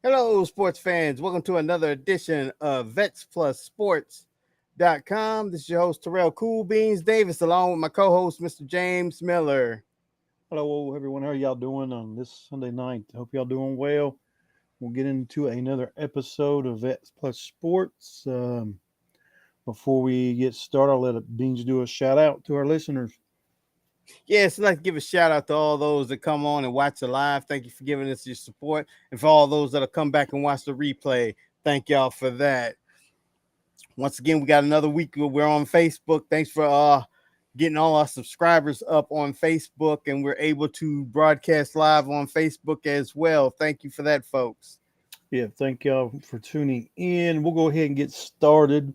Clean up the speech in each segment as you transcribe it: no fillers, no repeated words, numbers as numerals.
Hello, sports fans. Welcome to another edition of VetsPlusSports.com. This is your host, Terrell Cool Beans Davis, along with my co host, Mr. James Miller. Hello, everyone. How are y'all doing on this Sunday night? Hope y'all doing well. We'll get into another episode of Vets Plus Sports. Before we get started, I'll let Beans do a shout out to our listeners. Yes, I'd like to give a shout out to all those that come on and watch the live. Thank you for giving us your support. And for all those that'll come back and watch the replay, thank y'all for that. Once again, we got another week. We're on Facebook. Thanks for getting all our subscribers up on Facebook, and we're able to broadcast live on Facebook as well. Thank you for that, folks. Yeah, thank y'all for tuning in. We'll go ahead and get started,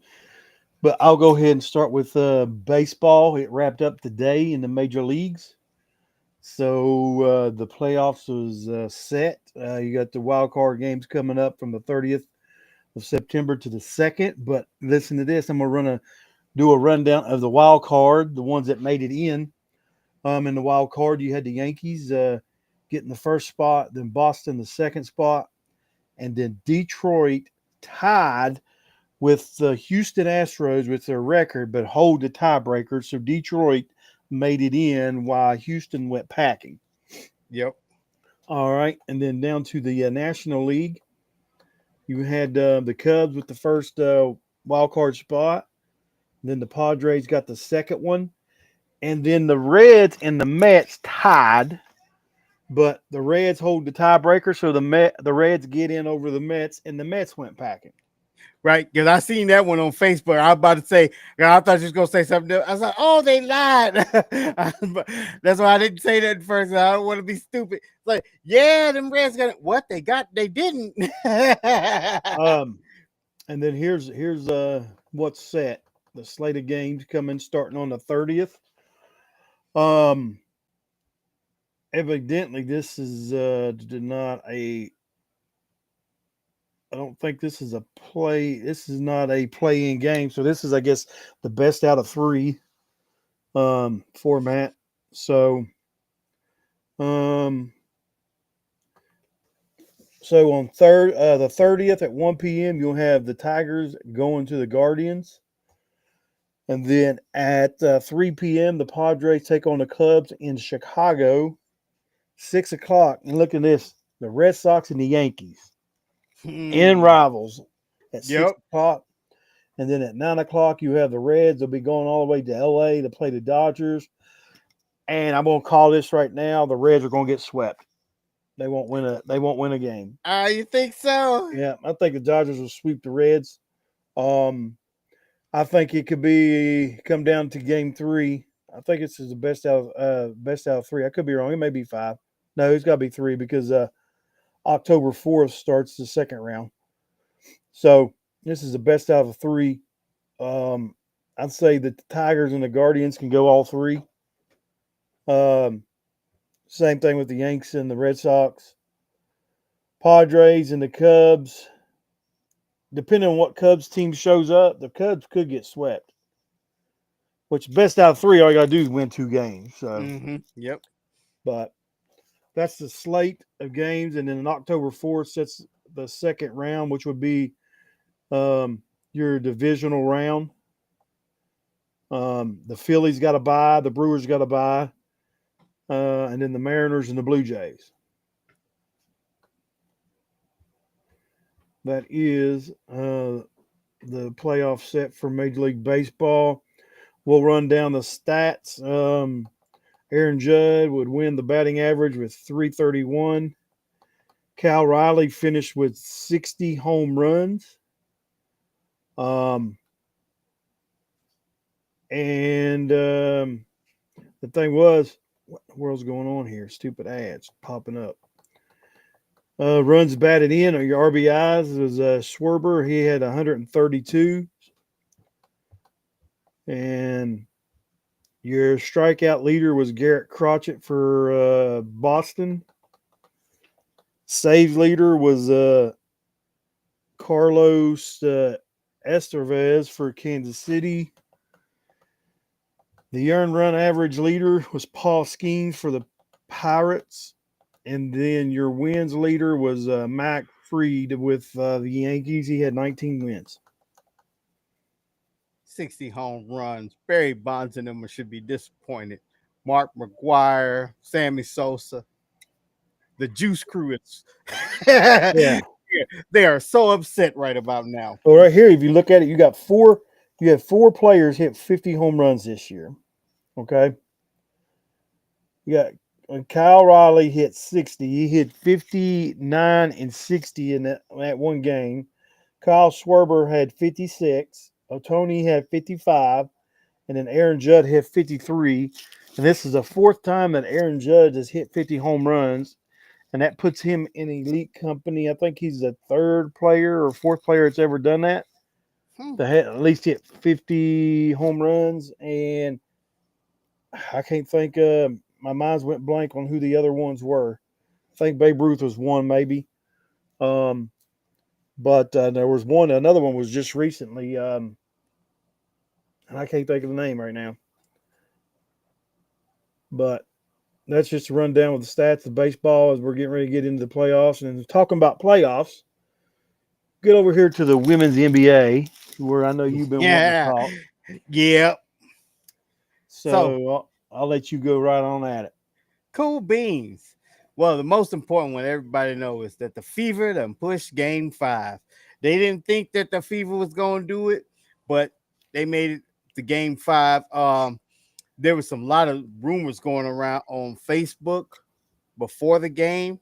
but I'll go ahead and start with baseball. It wrapped up today in the major leagues. So the playoffs was set. You got the wild card games coming up from the 30th of September to the 2nd. But listen to this. I'm going to do a rundown of the wild card, the ones that made it in. In the wild card, you had the Yankees getting the first spot, then Boston the second spot, and then Detroit tied with the Houston Astros with their record, but hold the tiebreaker. So Detroit made it in while Houston went packing. Yep. All right, and then down to the National League, you had the Cubs with the first wild card spot. Then the Padres got the second one, and then the Reds and the Mets tied, but the Reds hold the tiebreaker, so the Reds get in over the Mets, and the Mets went packing. Right, because I seen that one on Facebook. I was about to say, I thought you was gonna say something else. I was like, "Oh, they lied." That's why I didn't say that at first. I don't want to be stupid. It's like, yeah, them Reds got it. What they got, they didn't. Um, and then here's what's set. The slate of games coming starting on the 30th. Um, evidently this is not a. I don't think this is a play. This is not a play-in game. So this is, I guess, the best out of three format. So um, so on the 30th at 1 p.m. you'll have the Tigers going to the Guardians, and then at 3 p.m. the Padres take on the Cubs in Chicago. 6 o'clock, and look at this: the Red Sox and the Yankees in Hmm. rivals at six Yep. o'clock. And then at 9 o'clock, you have the Reds. They'll be going all the way to LA to play the Dodgers. And I'm gonna call this right now: the Reds are gonna get swept. They won't win a. They won't win a game. You think so? Yeah, I think the Dodgers will sweep the Reds. Um, I think it could be come down to Game 3. I think this is the best out of three. I could be wrong. It may be five. No, it's got to be three because October 4th starts the second round. So this is the best out of three. Um, I'd say that the Tigers and the Guardians can go all three. Um, Same thing with the Yanks and the Red Sox. Padres and the Cubs. Depending on what Cubs team shows up, the Cubs could get swept. Which best out of three, all you gotta do is win two games. So, Mm-hmm. Yep. but that's the slate of games, and then on October 4th sets the second round, which would be your divisional round. The Phillies got to buy, the Brewers got to buy, and then the Mariners and the Blue Jays. That is the playoff set for Major League Baseball. We'll run down the stats. Aaron Judd would win the batting average with 331. Cal Riley finished with 60 home runs. Um, and the thing was, what the world's going on here? Stupid ads popping up. Runs batted in, or your RBIs was Schwarber. He had 132. And your strikeout leader was Garrett Crotchet for Boston. Save leader was Carlos Estevez for Kansas City. The earned run average leader was Paul Skeens for the Pirates. And then your wins leader was Max Fried with the Yankees. He had 19 wins. 60 home runs. Barry Bonds and them should be disappointed. Mark McGuire, Sammy Sosa, the Juice Crew is Yeah. they are so upset right about now. Well, right here, if you look at it, you got four. You have four players hit 50 home runs this year. Okay. You got Kyle Riley hit 60. He hit 59 and 60 in that one game. Kyle Schwarber had 56. Otoni had 55. And then Aaron Judd hit 53. And this is the fourth time that Aaron Judd has hit 50 home runs. And that puts him in elite company. I think he's the third player or fourth player that's ever done that. Hmm. To at least hit 50 home runs. And I can't think, my mind's went blank on who the other ones were. I think Babe Ruth was one, maybe. But there was another one was just recently. And I can't think of the name right now. But that's just a rundown with the stats of baseball as we're getting ready to get into the playoffs. And talking about playoffs, get over here to the women's NBA, where I know you've been wanting to Yeah. talk. Yeah. So So I'll let you go right on at it. cool beans. Well, the most important one everybody knows is that the Fever done pushed game 5. They didn't think that the Fever was going to do it, but they made it to game 5. There was some lot of rumors going around on Facebook before the game,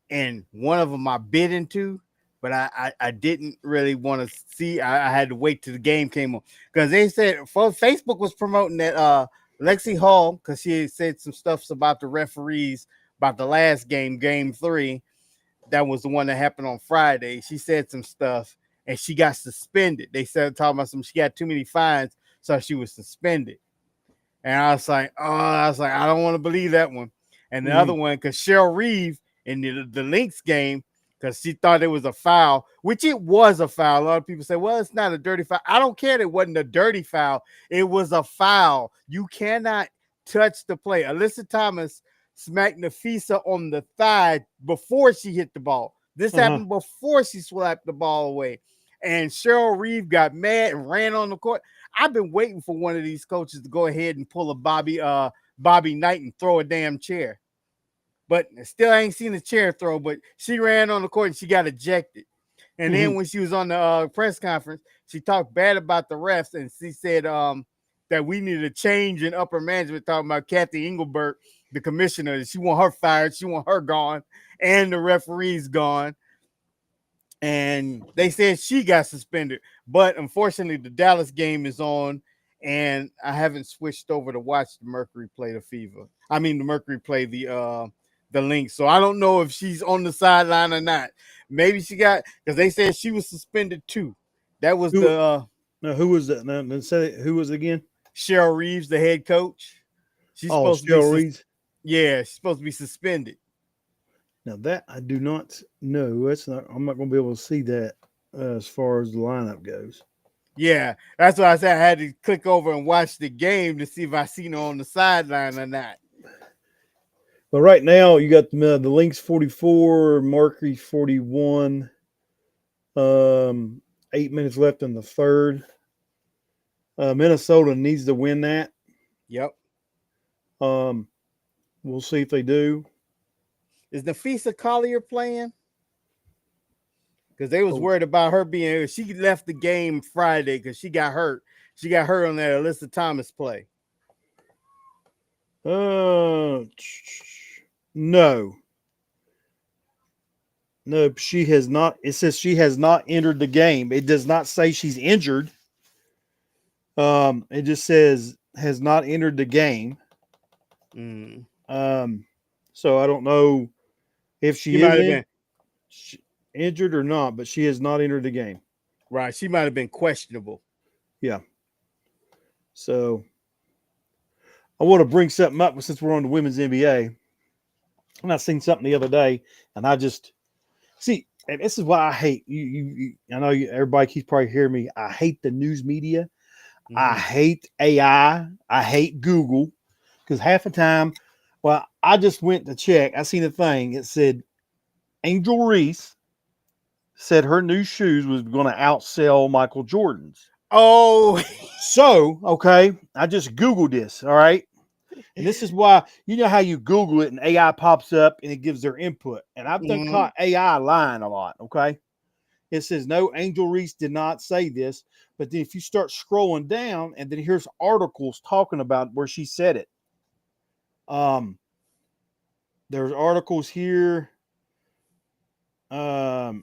and one of them I bit into, but I didn't really want to see. I had to wait till the game came on because they said Facebook was promoting that Lexi Hall, because she had said some stuff about the referees about the last game, game 3. That was the one that happened on Friday. She said some stuff and she got suspended. They said talking about she got too many fines, so she was suspended. And I don't want to believe that one. And the other one, because Cheryl Reeve in the Lynx game, because she thought it was a foul, which it was a foul. A lot of people say, well, it's not a dirty foul. I don't care. It wasn't a dirty foul. It was a foul. You cannot touch the play. Alyssa Thomas smacked Nafisa on the thigh before she hit the ball. This happened before she slapped the ball away. And Cheryl Reeve got mad and ran on the court. I've been waiting for one of these coaches to go ahead and pull a Bobby Knight and throw a damn chair. But still ain't seen a chair throw, but she ran on the court and she got ejected. And then when she was on the press conference, she talked bad about the refs and she said that we needed a change in upper management, talking about Kathy Engelbert, the commissioner. She want her fired. She want her gone and the referees gone. And they said she got suspended. But unfortunately, the Dallas game is on, and I haven't switched over to watch the Mercury play the Fever. I mean, the Mercury play the Lynx. So I don't know if she's on the sideline or not. Maybe she got, because they said she was suspended too. That was who was that? No, say who was it again? Cheryl Reeves, the head coach. She's supposed to Cheryl be Reeves. Yeah, she's supposed to be suspended. Now that I do not know. I'm not going to be able to see that as far as the lineup goes. Yeah, that's why I said I had to click over and watch the game to see if I seen her on the sideline or not. But right now you got the Lynx 44, Mercury 41. 8 minutes left in the third. Minnesota needs to win that. Yep. We'll see if they do. Is Nafisa Collier playing? Because they was worried about her being. She left the game Friday because she got hurt. She got hurt on that Alyssa Thomas play. No, she has not. It says she has not entered the game. It does not say she's injured. It just says has not entered the game. So I don't know if she is injured or not, but she has not entered the game. Right. She might have been questionable. Yeah. So I want to bring something up since we're on the women's NBA. And I seen something the other day, and I just see, and this is why I hate you. I know everybody keeps probably hearing me. I hate the news media. I hate AI. I hate Google, because half the time, well, I just went to check. I seen a thing. It said Angel Reese said her new shoes was going to outsell Michael Jordan's. Oh, So, okay, I just Googled this, all right? And this is why, you know how you Google it and AI pops up and it gives their input. And I've done mhm. caught AI lying a lot, okay? It says, no, Angel Reese did not say this. But then if you start scrolling down, and then here's articles talking about where she said it. There's articles here. Well,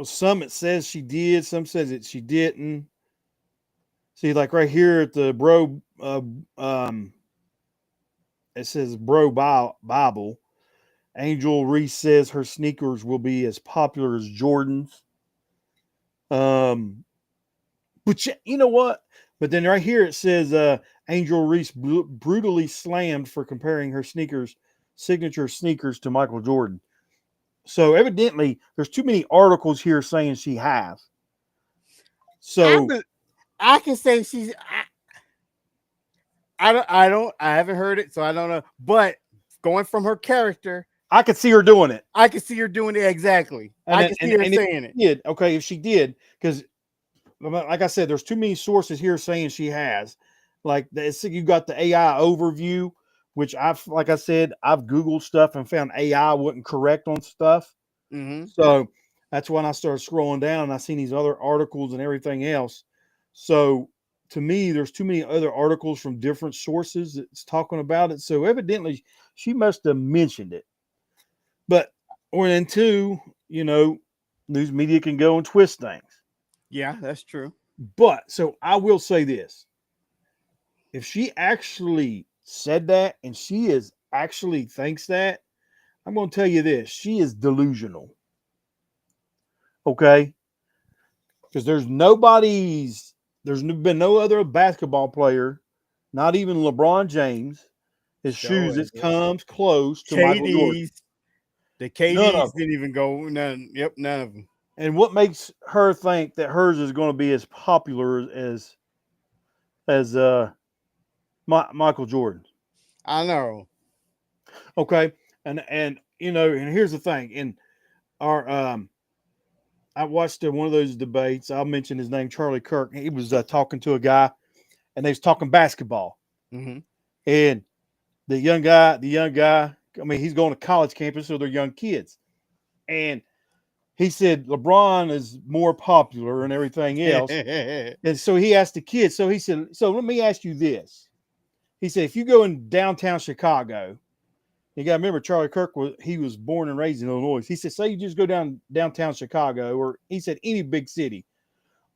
some it says she did, some says that she didn't. See, like right here at the it says Bible. Angel Reese says her sneakers will be as popular as Jordan's. But you know what? But then right here it says Angel Reese brutally slammed for comparing her signature sneakers to Michael Jordan. So evidently, there's too many articles here saying she has. I So be- I can say she's. I haven't heard it, so I don't know. But going from her character, I could see her doing it, I can see her doing it exactly. and I then, can see her and if saying it. she did, okay, if she did, because like I said, there's too many sources here saying she has. Like you got the AI overview, which like I said, I've Googled stuff and found AI wasn't correct on stuff. Hmm. So that's when I started scrolling down and I seen these other articles and everything else. So to me, there's too many other articles from different sources that's talking about it. So evidently she must have mentioned it. But or then two, news media can go and twist things. Yeah, that's true. But so I will say this. If she actually said that and she is actually thinks that, I'm going to tell you this. She is delusional. Okay? Because there's been no other basketball player, not even LeBron James, his Show shoes it. that comes close to Michael Jordan. KD's. The None KD's of them. didn't even go. None. Yep, none of them. And what makes her think that hers is going to be as popular as Michael Jordan? I know. Okay, and here's the thing. In our I watched one of those debates. I'll mention his name, Charlie Kirk. He was talking to a guy, and they was talking basketball. Hmm. And the young guy. I mean, he's going to college campus, so they're young kids. And he said LeBron is more popular and everything else. And so he asked the kids. So he said, "So let me ask you this." He said, "If you go in downtown Chicago, you got to remember Charlie Kirk was born and raised in Illinois. He said, say you just go downtown Chicago, or he said any big city.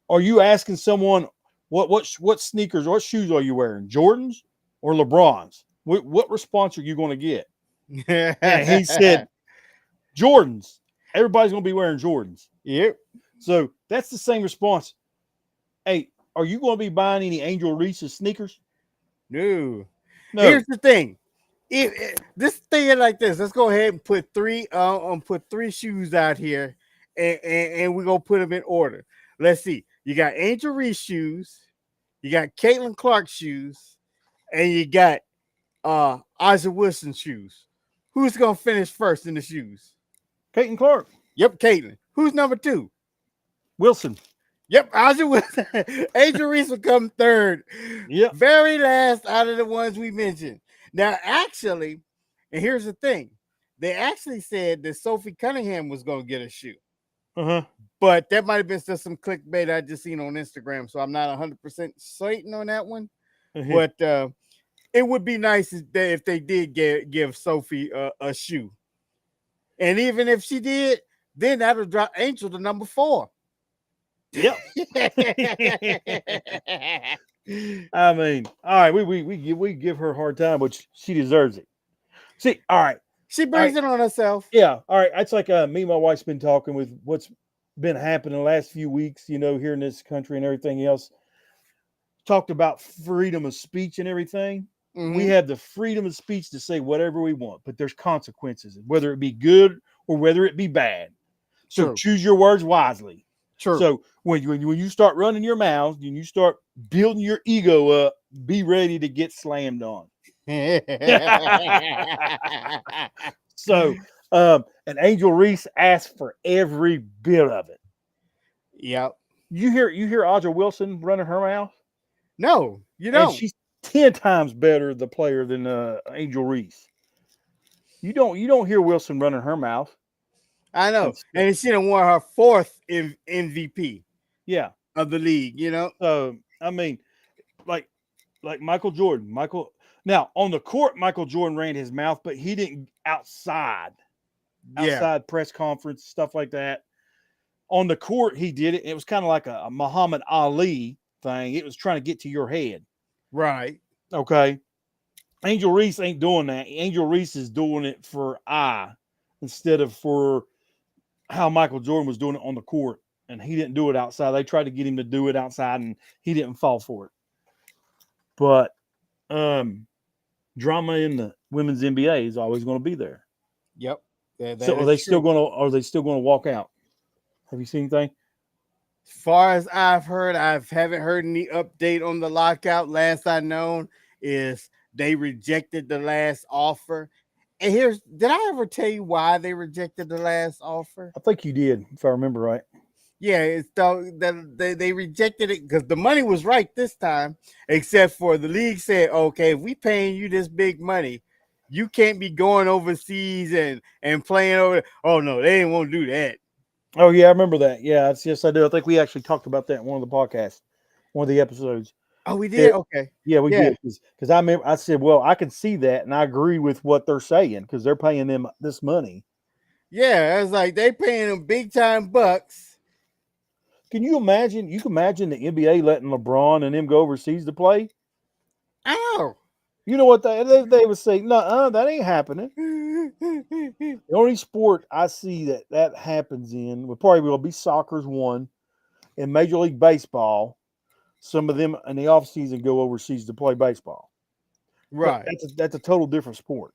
Are you asking someone what sneakers, what shoes are you wearing, Jordans or LeBrons? What response are you going to get?" And he said, "Jordans. Everybody's going to be wearing Jordans." Yep. So that's the same response. Hey, are you going to be buying any Angel Reese's sneakers? No. No. Here's the thing. This thing like this, let's go ahead and put three shoes out here, and we're gonna put them in order. Let's see. You got Angel Reese shoes, you got Caitlin Clark shoes, and you got Isaac Wilson shoes. Who's gonna finish first in the shoes? Peyton Clark. Yep, Caitlin. Who's number two? Wilson. Yep, Isaac Wilson. Angel Reese will come third. Yep. Very last out of the ones we mentioned. Now, actually, and here's the thing. They actually said that Sophie Cunningham was going to get a shoe. Uh-huh. But that might have been just some clickbait I just seen on Instagram. So I'm not 100% certain on that one. Uh-huh. But it would be nice if they did give Sophie a shoe. And even if she did, then that'll drop Angel to number 4. Yep. I mean, all right, we give her a hard time, but she deserves it. See, She all brings right, it on herself. yeah, all right. It's like me and my wife's been talking with what's been happening the last few weeks, here in this country and everything else. Talked about freedom of speech and everything. We Mm-hmm. have the freedom of speech to say whatever we want, but there's consequences, whether it be good or whether it be bad. So True. choose your words wisely. True. So when you start running your mouth and you start building your ego up, be ready to get slammed on. So And Angel Reese asked for every bit of it. Yep. You hear Audra Wilson running her mouth, No, you and don't. she's 10 times better the player than Angel Reese. You don't hear Wilson running her mouth. I And know. so, And she done won her fourth MVP yeah. of the league, So I mean, like Michael Jordan. Now on the court, Michael Jordan ran his mouth, but he didn't Yeah. outside press conference, stuff like that. On the court, he did it. It was kind of like a Muhammad Ali thing. It was trying to get to your head. Right. Okay. Angel Reese ain't doing that. Angel Reese is doing it for instead of for how Michael Jordan was doing it on the court. And he didn't do it outside. They tried to get him to do it outside, and he didn't fall for it. But drama in the women's NBA is always going to be there. Yep. That So is true. are they still going to walk out? Have you seen anything? As far as I've heard, I haven't heard any update on the lockout. Last I known is they rejected the last offer. And did I ever tell you why they rejected the last offer? I think you did, if I remember right. Yeah, it's that they rejected it because the money was right this time, except for the league said, okay, if we paying you this big money, you can't be going overseas and playing over. Oh no, they didn't want to do that. Oh yeah, I remember that. Yeah, yes, I do. I think we actually talked about that in one of the podcasts, one of the episodes. Oh, we did. It, Okay. yeah, we Yeah. did because I remember I said, well, I can see that, and I agree with what they're saying because they're paying them this money. Yeah, it's like they paying them big time bucks. Can you imagine? You can imagine the NBA letting LeBron and them go overseas to play. Ow. You know what they would say? No, that ain't happening. The only sport I see that happens in would probably will be soccer's one, and Major League Baseball. Some of them in the off season go overseas to play baseball, but Right. that's a total different sport.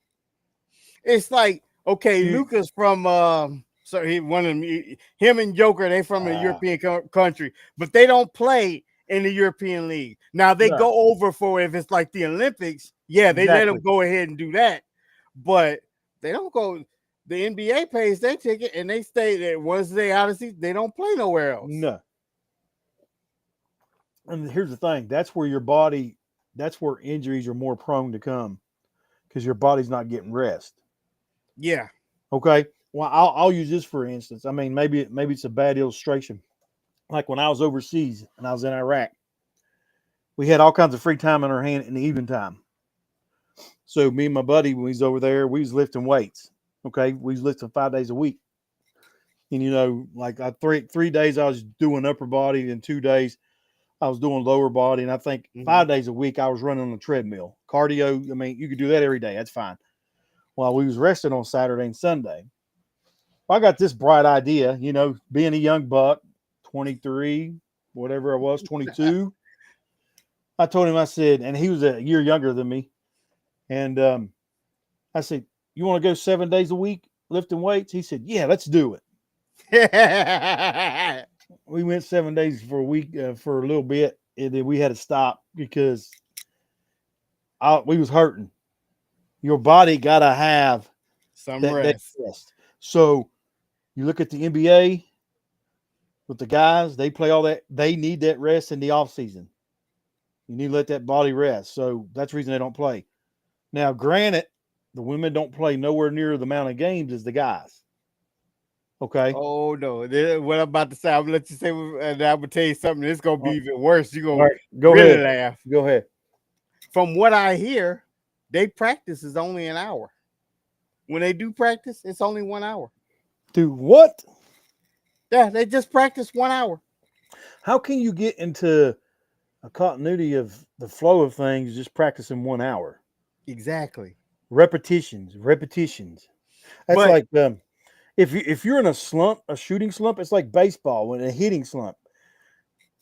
It's like, okay, You, Lucas from so one of them, him and Joker, they from a uh, European country, but they don't play in the European League. Now they no, go over for if it's like the Olympics, yeah, they let them exactly. go ahead and do that, but they don't go. The NBA pays their ticket and they stay there. Once they out of season, they don't play nowhere else. No. And here's the thing: that's where your body, that's where injuries are more prone to come because your body's not getting rest. Yeah. Okay. Well, I'll use this for instance. I mean, maybe it's a bad illustration. Like when I was overseas and I was in Iraq, we had all kinds of free time in our hand in the evening time. So me and my buddy, when he's over there, we was lifting weights. Okay, we was lifting 5 days a week. And like 3 days I was doing upper body, and 2 days I was doing lower body, and I think Mm-hmm. 5 days a week I was running on the treadmill. Cardio, I mean, you could do that every day. That's fine. While we was resting on Saturday and Sunday. I got this bright idea, being a young buck, 23, whatever I was, 22. I told him, I said, and he was a year younger than me. And I said, you want to go 7 days a week lifting weights? He said, yeah, let's do it. We went 7 days for a week for a little bit, and then we had to stop because we was hurting. Your body got to have Some that rest. rest. So you look at the NBA with the guys, they play all that. They need that rest in the off season. You need to let that body rest. So that's the reason they don't play. Now, granted, the women don't play nowhere near the amount of games as the guys. Okay. Oh no! What I'm about to say, I'm gonna let you say, and I'm gonna tell you something. It's gonna be even worse. You're All gonna right. Go really ahead. laugh. Go ahead. From what I hear, they practice is only an hour. When they do practice, it's only 1 hour. Do what? Yeah, they just practice 1 hour. How can you get into a continuity of the flow of things just practicing 1 hour? Exactly. Repetitions. That's But like if you're in a slump, a shooting slump, it's like baseball when a hitting slump.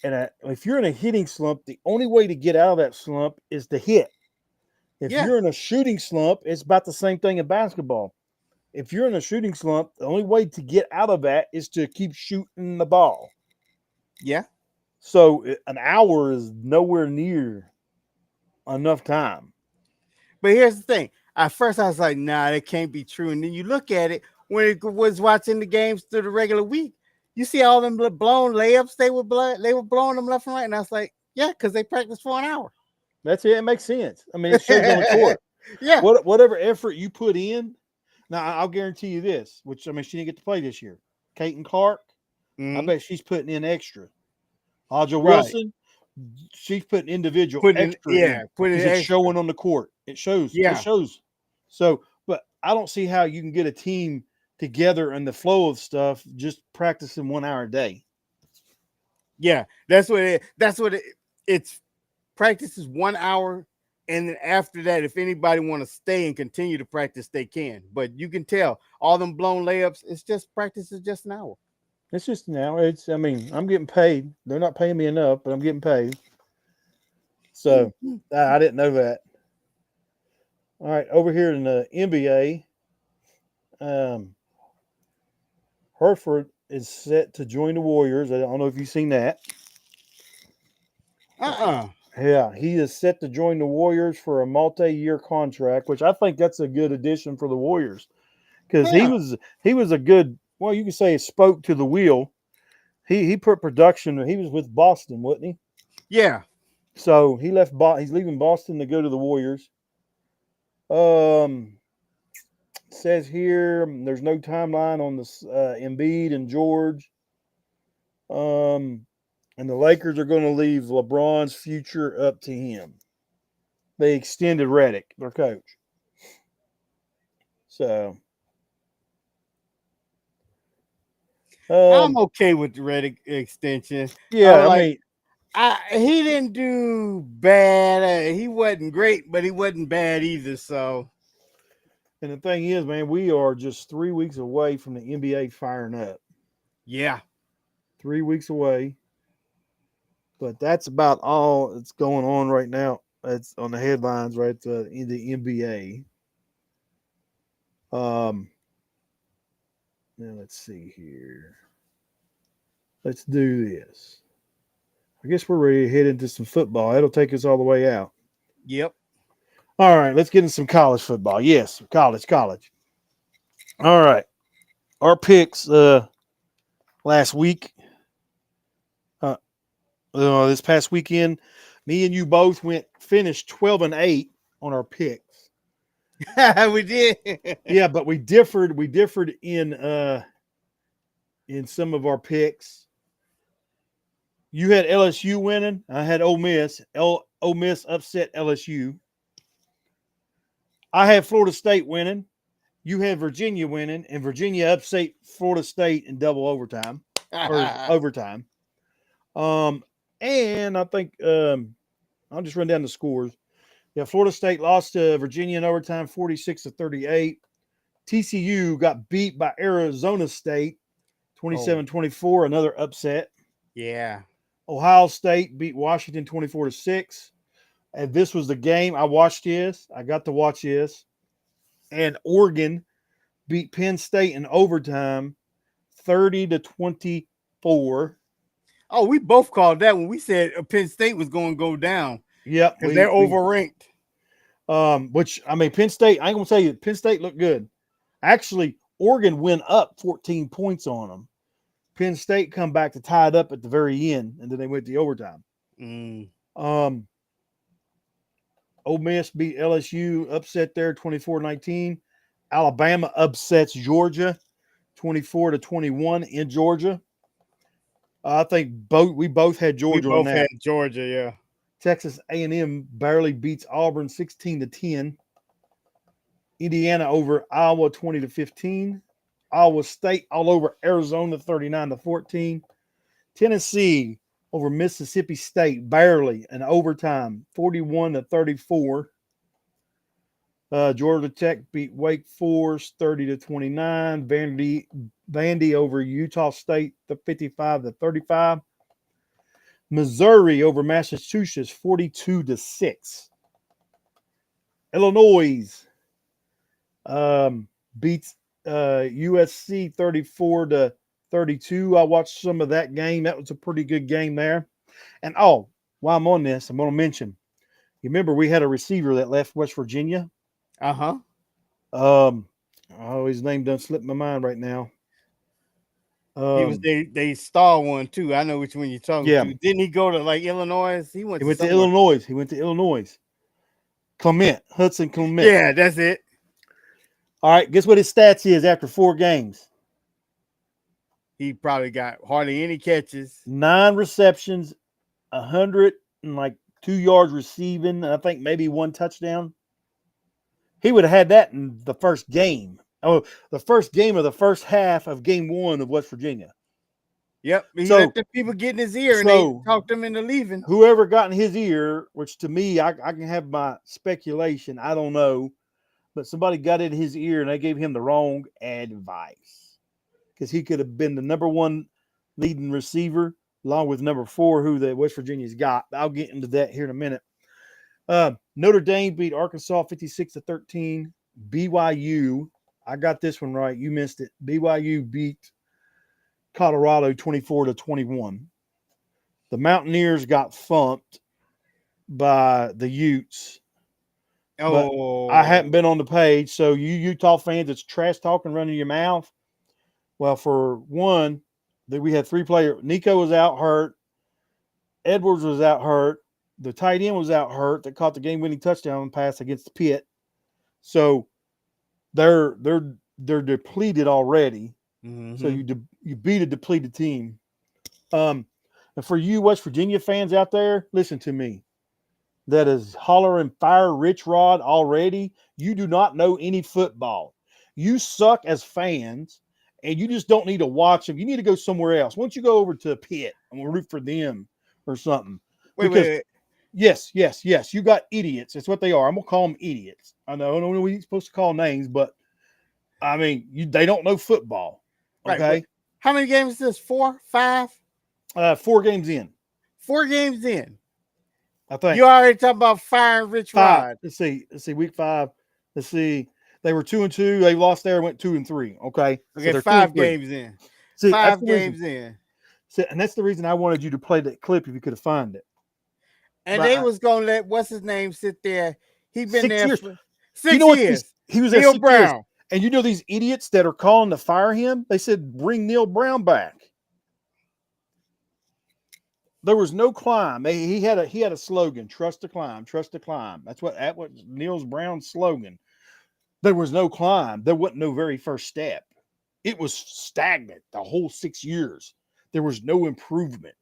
And if you're in a hitting slump, the only way to get out of that slump is to hit. If yeah, you're in a shooting slump, it's about the same thing in basketball. If you're in a shooting slump, the only way to get out of that is to keep shooting the ball. yeah. So an hour is nowhere near enough time. But here's the thing. At first, I was like, nah, that can't be true. And then you look at it. when it was watching the games through the regular week. You see all them blown layups they were blowing them left and right, and I was like, yeah, because they practiced for an hour. That's it. It makes sense. I mean, it shows on the court. Yeah, Whatever effort you put in. Now, I'll guarantee you this, which I mean, she didn't get to play this year. Caitlin Clark, I hmm bet she's putting in extra. Aja right. Wilson, she's putting individual Putting extra in putting because it's extra. showing on the court. It shows. It Yeah, shows. So, but I don't see how you can get a team together and the flow of stuff just practicing 1 hour a day. yeah. That's what it's practice is 1 hour, and then after that, if anybody want to stay and continue to practice, they can. But you can tell all them blown layups. It's just practice is just an hour. It's just now. It's. I mean, I'm getting paid. They're not paying me enough, but I'm getting paid. So I didn't know that. All right, over here in the NBA, Herford is set to join the Warriors. I don't know if you've seen that. Uh-uh. Yeah, he is set to join the Warriors for a multi-year contract, which I think that's a good addition for the Warriors because Yeah. he was a good. Well, you could say he spoke to the wheel. He put production. He was with Boston, wasn't he? Yeah. So he left. He's leaving Boston to go to the Warriors. Says here there's no timeline on this Embiid and George. And the Lakers are going to leave LeBron's future up to him. They extended Redick, their coach. So I'm okay with the Reddick extension. yeah, I Like mean, he didn't do bad. He wasn't great, but he wasn't bad either. So and the thing is, man, we are just 3 weeks away from the NBA firing up. yeah. 3 weeks away. But that's about all that's going on right now. That's on the headlines, right? In the NBA. Now let's see here. Let's do this. I guess we're ready to head into some football. It'll take us all the way out. Yep. All right, let's get into some college football. Yes, college. All right. Our picks last week. This past weekend, me and you both finished 12-8 on our picks. We did. Yeah, but we differed in some of our picks. You had LSU winning. I had Ole Miss. Ole Miss upset LSU. I had Florida State winning. You had Virginia winning, and Virginia upset Florida State in double overtime or overtime. And I think I'll just run down the scores. Yeah, Florida State lost to Virginia in overtime, 46-38. TCU got beat by Arizona State, 27-24, another upset. Yeah. Ohio State beat Washington 24-6. And this was the game. I watched this. I got to watch this. And Oregon beat Penn State in overtime 30-24. Oh, we both called that when we said Penn State was going to go down. Yep. Because they're overranked. Which, I mean, Penn State, I ain't going to tell you, Penn State looked good. Actually, Oregon went up 14 points on them. Penn State come back to tie it up at the very end, and then they went to overtime. Ole Miss beat LSU, upset there 24-19. Alabama upsets Georgia 24-21 in Georgia. I think we both had Georgia on that. We both had Georgia, yeah. Texas A&M barely beats Auburn 16-10. Indiana over Iowa 20-15. Iowa State all over Arizona 39-14. Tennessee over Mississippi State barely in overtime 41-34. Georgia Tech beat Wake Forest 30-29. Vandy over Utah State 55-35. Missouri over Massachusetts 42-6. Illinois beats USC 34-32. I watched some of that game. That was a pretty good game there. And while I'm on this, I'm going to mention. You remember we had a receiver that left West Virginia. Oh, his name doesn't slip my mind right now. He was Um, they star one too. I know which one you're talking yeah, to. Didn't he go to like Illinois? He went he to went to somewhere. Illinois. He went to Illinois. Clement, Hudson Clement. Yeah, that's it. All right, guess what his stats is after 4 games? He probably got hardly any catches. 9 receptions, 102 yards receiving, and I think maybe 1 touchdown. He would have had that in the first game. Oh, the first game of the first half of game 1 of West Virginia. Yep, he let So, the people get in his ear and they so talked him into leaving. whoever got in his ear, which to me, I can have my speculation. I don't know, but somebody got in his ear and they gave him the wrong advice because he could have been the number 1 leading receiver along with number 4, who the West Virginia's got. I'll get into that here in a minute. Notre Dame beat Arkansas 56-13. BYU, I got this one right. You missed it. BYU beat Colorado 24-21. The Mountaineers got thumped by the Utes, but I hadn't Oh, been on the page. So you Utah fans, it's trash talking running your mouth. Well, for one, that we had 3 players. Nico was out hurt. Edwards was out hurt. The tight end was out hurt that caught the game-winning touchdown pass against Pitt. So they're depleted already. So mm-hmm. you beat a depleted team. And for you West Virginia fans out there, listen to me. That is hollering fire Rich Rod already. You do not know any football. You suck as fans, and you just don't need to watch them. You need to go somewhere else. Why don't you go over to Pitt and we'll root for them or something? Wait, Because wait. yes, you got idiots. That's what they are. I'm gonna call them idiots. I don't know we're supposed to call names, but I mean, they don't know football. Right. Wait. Okay, How many games is this? 4, 5? 4 games in, 4 games in. I think You already talking about firing Rich 5. Rod. Let's see. Week 5. Let's see. They were 2-2. They lost there. Went 2-3. Okay, so Okay, they're two and 5 three. games in. See, that's 5 the reason. games in. See, and that's the reason I wanted you to play that clip if you could have found it. And But they was gonna let what's his name sit there. He been 6 there years. for You 6 know what? years. He was there Neil 6 years. Brown. And you know these idiots that are calling to fire him? They said bring Neil Brown back. There was no climb. He had a slogan: trust to climb, trust to climb. That was Neil Brown's slogan. There was no climb. There wasn't no very first step. It was stagnant the whole 6 years. There was no improvement.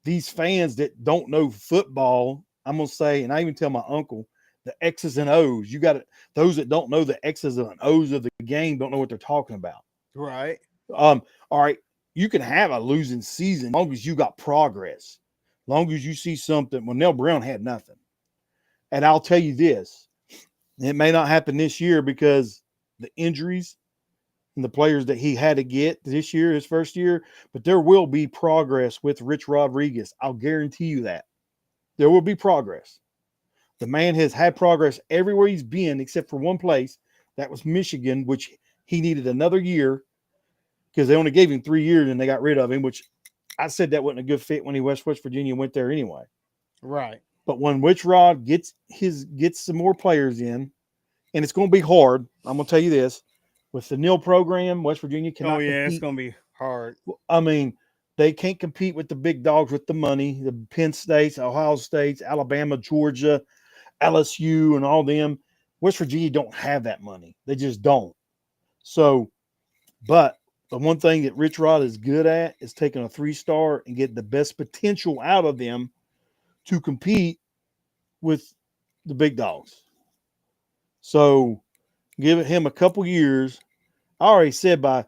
These fans that don't know football, I'm gonna say, and I even tell my uncle, the X's and O's. You got it. Those that don't know the X's and O's of the game don't know what they're talking about. Right. All right, you can have a losing season as long as you got progress, long as you see something. Well, Nell Brown had nothing, and I'll tell you this: it may not happen this year because the injuries and the players that he had to get this year, his first year, but there will be progress with Rich Rodriguez. I'll guarantee you that. There will be progress. The man has had progress everywhere he's been except for one place. That was Michigan, which he needed another year because they only gave him 3 years and they got rid of him, which I said that wasn't a good fit when he West Virginia went there anyway. Right. But when Rich Rod gets some more players in, and it's going to be hard, I'm going to tell you this: with the NIL program, West Virginia Oh cannot yeah, it's compete. gonna be hard. I mean, they can't compete with the big dogs with the money, the Penn States, Ohio States, Alabama, Georgia, LSU, and all them. West Virginia don't have that money. They just don't. So, but the one thing that Rich Rod is good at is taking a 3-star and getting the best potential out of them to compete with the big dogs. So, give him a couple years. I already said by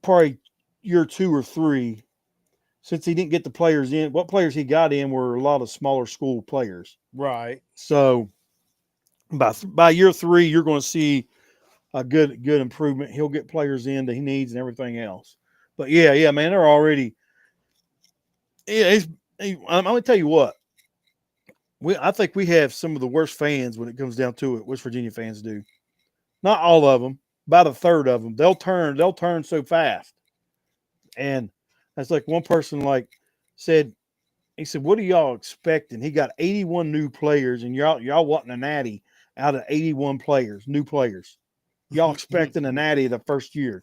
probably year 2 or 3, since he didn't get the players in, what players he got in were a lot of smaller school players. Right. So by year 3, you're going to see a good improvement. He'll get players in that he needs and everything else. But yeah, man, they're already. Yeah, I'm going to tell you what. I think we have some of the worst fans when it comes down to it. West Virginia fans do. Not all of them, about a third of them. They'll turn so fast. And that's like one person said, he said, "What are y'all expecting?" He got 81 new players, and y'all wanting a natty out of 81 players, new players. Y'all expecting a natty the first year.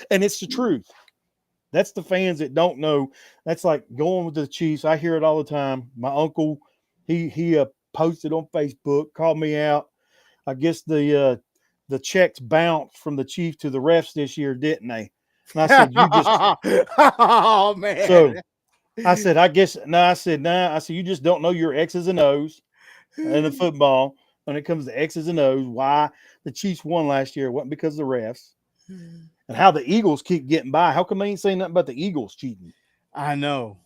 And it's the truth. That's the fans that don't know. That's like going with the Chiefs. I hear it all the time. My uncle, he posted on Facebook, called me out. I guess the checks bounced from the Chiefs to the refs this year, didn't they? And I said, you just Oh man. so I said, I guess no, I said, nah, I said, you just don't know your X's and O's in the football when it comes to X's and O's. Why the Chiefs won last year? It wasn't because of the refs. And how the Eagles keep getting by. How come they ain't saying nothing about the Eagles cheating? I know.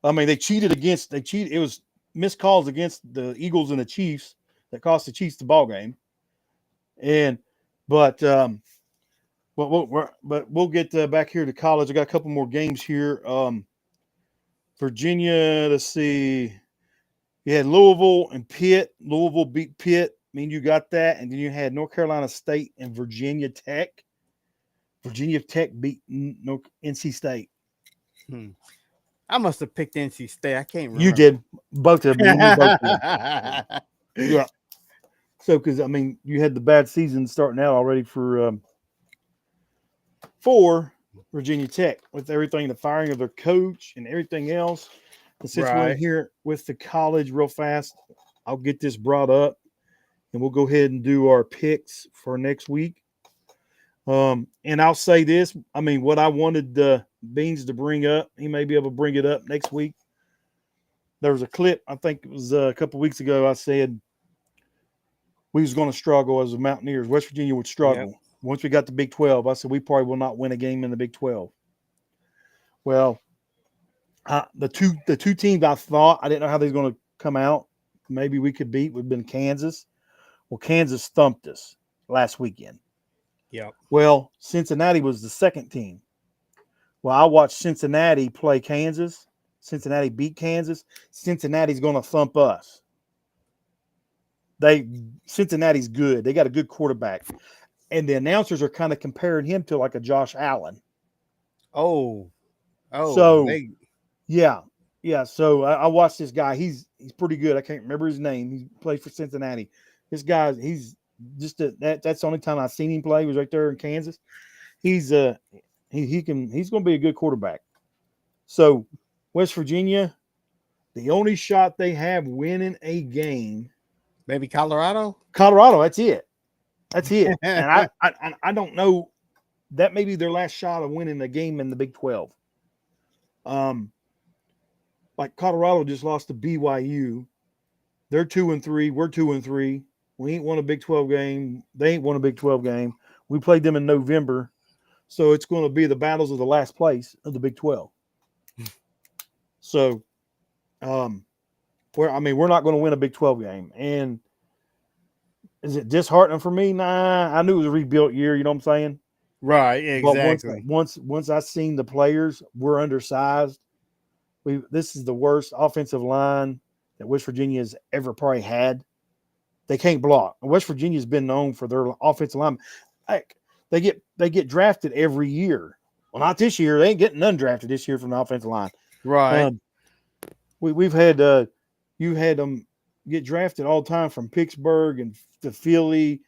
I mean, they cheated. It was missed calls against the Eagles and the Chiefs that cost the Chiefs the ball game. And but we'll get back here to college. I got a couple more games here. Virginia, let's see. You had Louisville and Pitt. Louisville beat Pitt. I mean, you got that. And then you had North Carolina State and Virginia Tech. Virginia Tech beat NC State. I must have picked NC State. I can't remember. You did. Both of them. You both did. Yeah. So, because, I mean, you had the bad season starting out already for Virginia Tech with everything, the firing of their coach and everything else. And since we're here with the college real fast, I'll get this brought up and we'll go ahead and do our picks for next week. And I'll say this, I mean, what I wanted Beans to bring up, he may be able to bring it up next week. There was a clip, I think it was a couple weeks ago, I said we was going to struggle as the Mountaineers. West Virginia would struggle. Yep. Once we got to Big 12, I said we probably will not win a game in the Big 12. Well, the two teams I thought, I didn't know how they was going to come out. Maybe we could beat would have been Kansas. Well, Kansas thumped us last weekend. Yeah. Well, Cincinnati was the second team. Well, I watched Cincinnati play Kansas. Cincinnati beat Kansas. Cincinnati's going to thump us. Cincinnati's good. They got a good quarterback. And the announcers are kind of comparing him to like a Josh Allen. Oh. So, yeah. So I watched this guy. He's pretty good. I can't remember his name. He plays for Cincinnati. This guy, he's just that's the only time I've seen him play. He was right there in Kansas. He's going to be a good quarterback. So West Virginia, the only shot they have winning a game, maybe Colorado. That's it. And I don't know. That may be their last shot of winning a game in the Big 12. Like Colorado just lost to BYU. They're 2-3. We're 2-3. We ain't won a Big 12 game. They ain't won a Big 12 game. We played them in November. So it's going to be the battles of the last place of the Big 12. So, we're not going to win a Big 12 game. And is it disheartening for me? Nah, I knew it was a rebuilt year. You know what I'm saying? Right, exactly. But once I seen the players, we're undersized. This is the worst offensive line that West Virginia has ever probably had. They can't block. West Virginia's been known for their offensive line. They get drafted every year. Well, not this year. They ain't getting undrafted this year from the offensive line. Right. We've had you had them get drafted all the time from Pittsburgh and to Philly.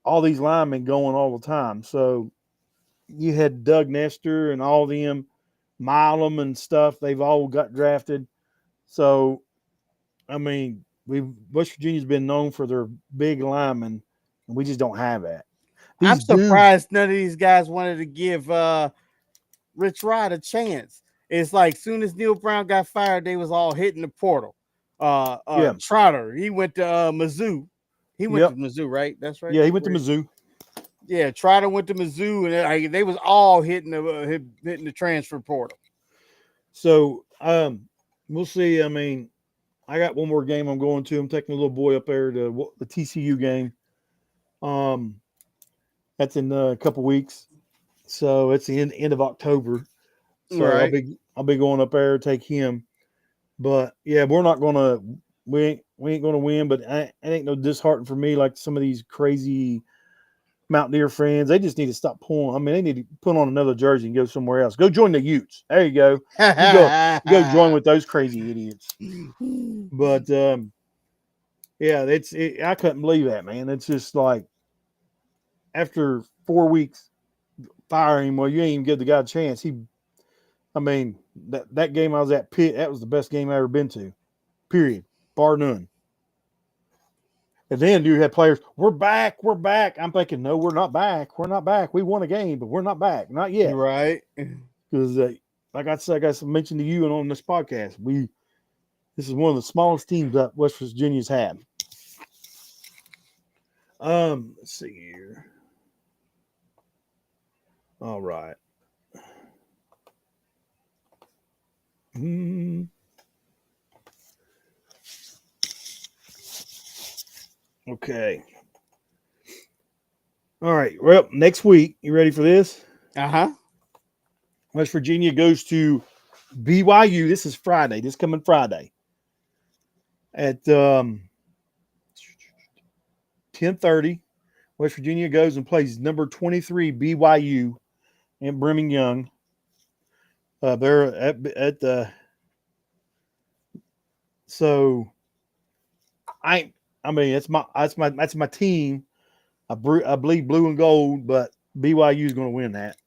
All these linemen going all the time. So you had Doug Nestor and all them, Milam and stuff. They've all got drafted. So, I mean, West Virginia's been known for their big linemen, and we just don't have that. I'm surprised none of these guys wanted to give Rich Rod a chance. It's like soon as Neil Brown got fired, they was all hitting the portal. Trotter, he went to Mizzou. He went to Mizzou, right? That's right. Yeah, he went to Mizzou. Yeah, Trotter went to Mizzou, and they was all hitting the transfer portal. So we'll see. I mean, I got one more game I'm going to. I'm taking a little boy up there to the TCU game. That's in a couple weeks, so it's the end of October. So right. I'll be going up there to take him. But yeah, we ain't gonna win. But it ain't no disheartening for me like some of these crazy Mountaineer fans. They just need to stop pulling. I mean, they need to put on another jersey and go somewhere else. Go join the Utes. There you go. You go join with those crazy idiots. But yeah, I couldn't believe that, man. It's just like after 4 weeks, fire him. Well, you ain't even give the guy a chance. That game I was at Pitt, that was the best game I ever been to. Period. Bar none. And then you had players, we're back, we're back. I'm thinking, no, we're not back. We're not back. We won a game, but we're not back. Not yet. Right. Because like I said, I mentioned to you and on this podcast, this is one of the smallest teams that West Virginia's had. Let's see here. All right. Okay. All right. Well, next week, you ready for this? Uh-huh. West Virginia goes to BYU. This is Friday. This coming Friday at 10:30. West Virginia goes and plays number 23 BYU in Brigham Young. They're at the. So, that's my team. I believe blue and gold, but BYU is going to win that.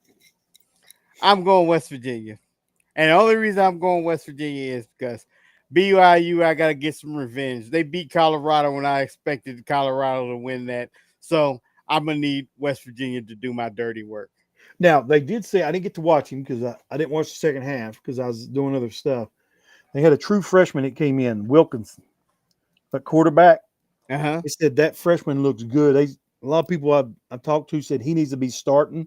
I'm going West Virginia. And the only reason I'm going West Virginia is because BYU, I got to get some revenge. They beat Colorado when I expected Colorado to win that. So I'm going to need West Virginia to do my dirty work. Now, they did say, I didn't get to watch him because I didn't watch the second half because I was doing other stuff. They had a true freshman that came in, Wilkinson, a quarterback. Uh-huh. They said that freshman looks good. A lot of people I've talked to said he needs to be starting.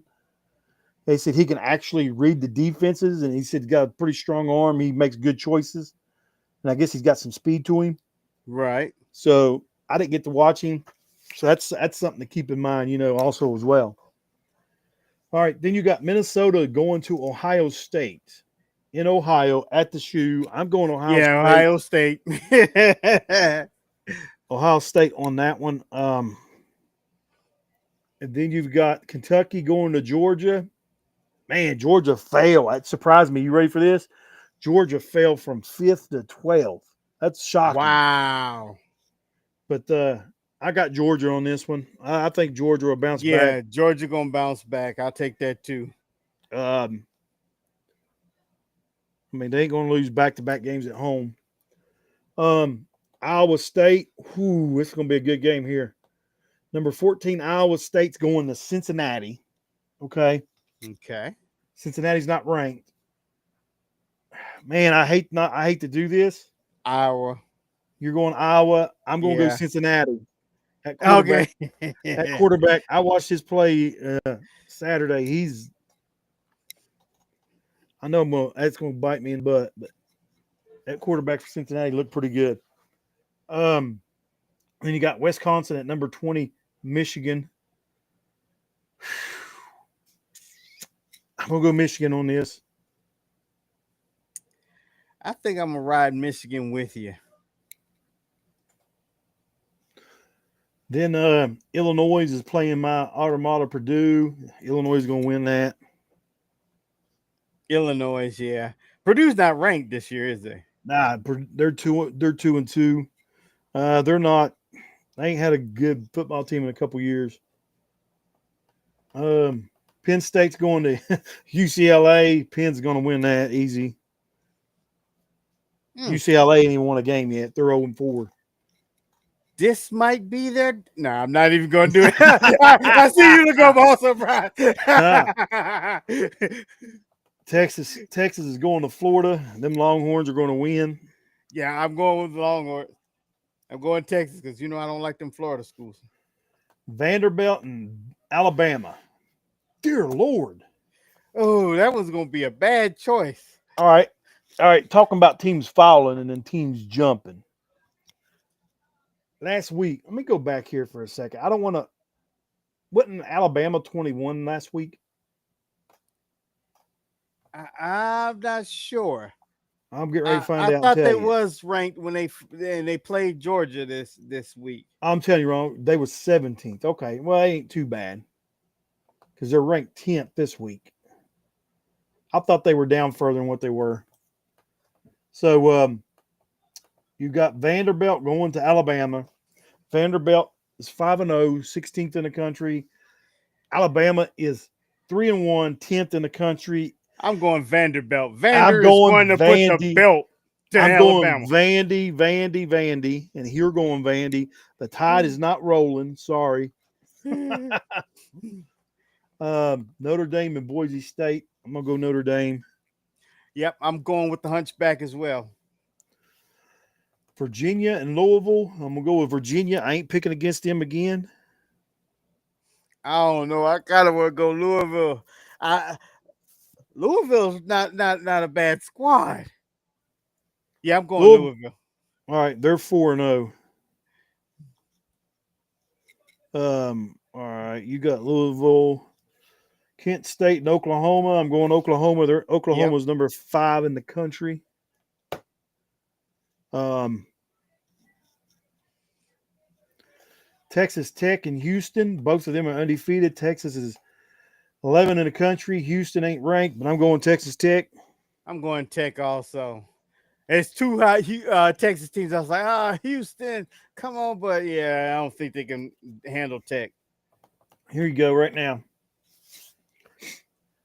They said he can actually read the defenses, and he said he's got a pretty strong arm. He makes good choices, and I guess he's got some speed to him. Right. So I didn't get to watch him. So that's something to keep in mind, also as well. All right, then you got Minnesota going to Ohio State. In Ohio at the shoe. I'm going Ohio State. Ohio State on that one. And then you've got Kentucky going to Georgia. Man, Georgia fell. That surprised me. You ready for this? Georgia fell from 5th to 12th. That's shocking. Wow. But I got Georgia on this one. I think Georgia will bounce back. Yeah, Georgia going to bounce back. I'll take that too. They ain't going to lose back-to-back games at home. Iowa State. Whoo, it's going to be a good game here. Number 14, Iowa State's going to Cincinnati. Okay. Cincinnati's not ranked. Man, I hate to do this. Iowa. You're going Iowa. I'm going to go Cincinnati. At quarterback, At quarterback, I watched his play Saturday. I know that's going to bite me in the butt, but that quarterback for Cincinnati looked pretty good. Then you got Wisconsin at number 20, Michigan. I'm going to go Michigan on this. I think I'm going to ride Michigan with you. Then Illinois is playing my alma mater, Purdue. Illinois is going to win that. Illinois, yeah. Purdue's not ranked this year, is they? Nah, they're 2-2. They're not. They ain't had a good football team in a couple years. Penn State's going to UCLA. Penn's going to win that easy. UCLA ain't even won a game yet. They're 0-4. This might be their. No, I'm not even going to do it. I see you look up all surprised. Texas is going to Florida. Them Longhorns are going to win. Yeah, I'm going with the Longhorns. I'm going Texas because I don't like them Florida schools. Vanderbilt and Alabama. Dear Lord. Oh, that was going to be a bad choice. All right. Talking about teams fouling and then teams jumping. Last week, let me go back here for a second. I don't want to. Wasn't Alabama 21 last week? I'm not sure. I'm getting ready to find out. I thought they was ranked when they played Georgia this week. I'm telling you wrong. They was 17th. Okay, well, they ain't too bad because they're ranked 10th this week. I thought they were down further than what they were. So you got Vanderbilt going to Alabama. Vanderbilt is 5-0, 16th in the country. Alabama is 3-1, 10th in the country. I'm going Vanderbilt. I'm Vander is going going to put the Vandy. belt to I'm going Alabama. Vandy, and you're going Vandy. The tide is not rolling. Sorry. Notre Dame and Boise State. I'm gonna go Notre Dame. Yep, I'm going with the Hunchback as well. Virginia and Louisville. I'm gonna go with Virginia. I ain't picking against them again. I don't know. I kind of want to go Louisville. Louisville's not a bad squad. Yeah, I'm going Louisville. Louisville. All right, they're 4-0. All right, you got Louisville, Kent State, and Oklahoma. I'm going Oklahoma. Oklahoma's number 5 in the country. Texas Tech and Houston. Both of them are undefeated. Texas is 11 in the country. Houston ain't ranked, but I'm going Texas Tech. I'm going Tech also. It's two high Texas teams. I was like, Houston, come on. But yeah, I don't think they can handle Tech. Here you go right now.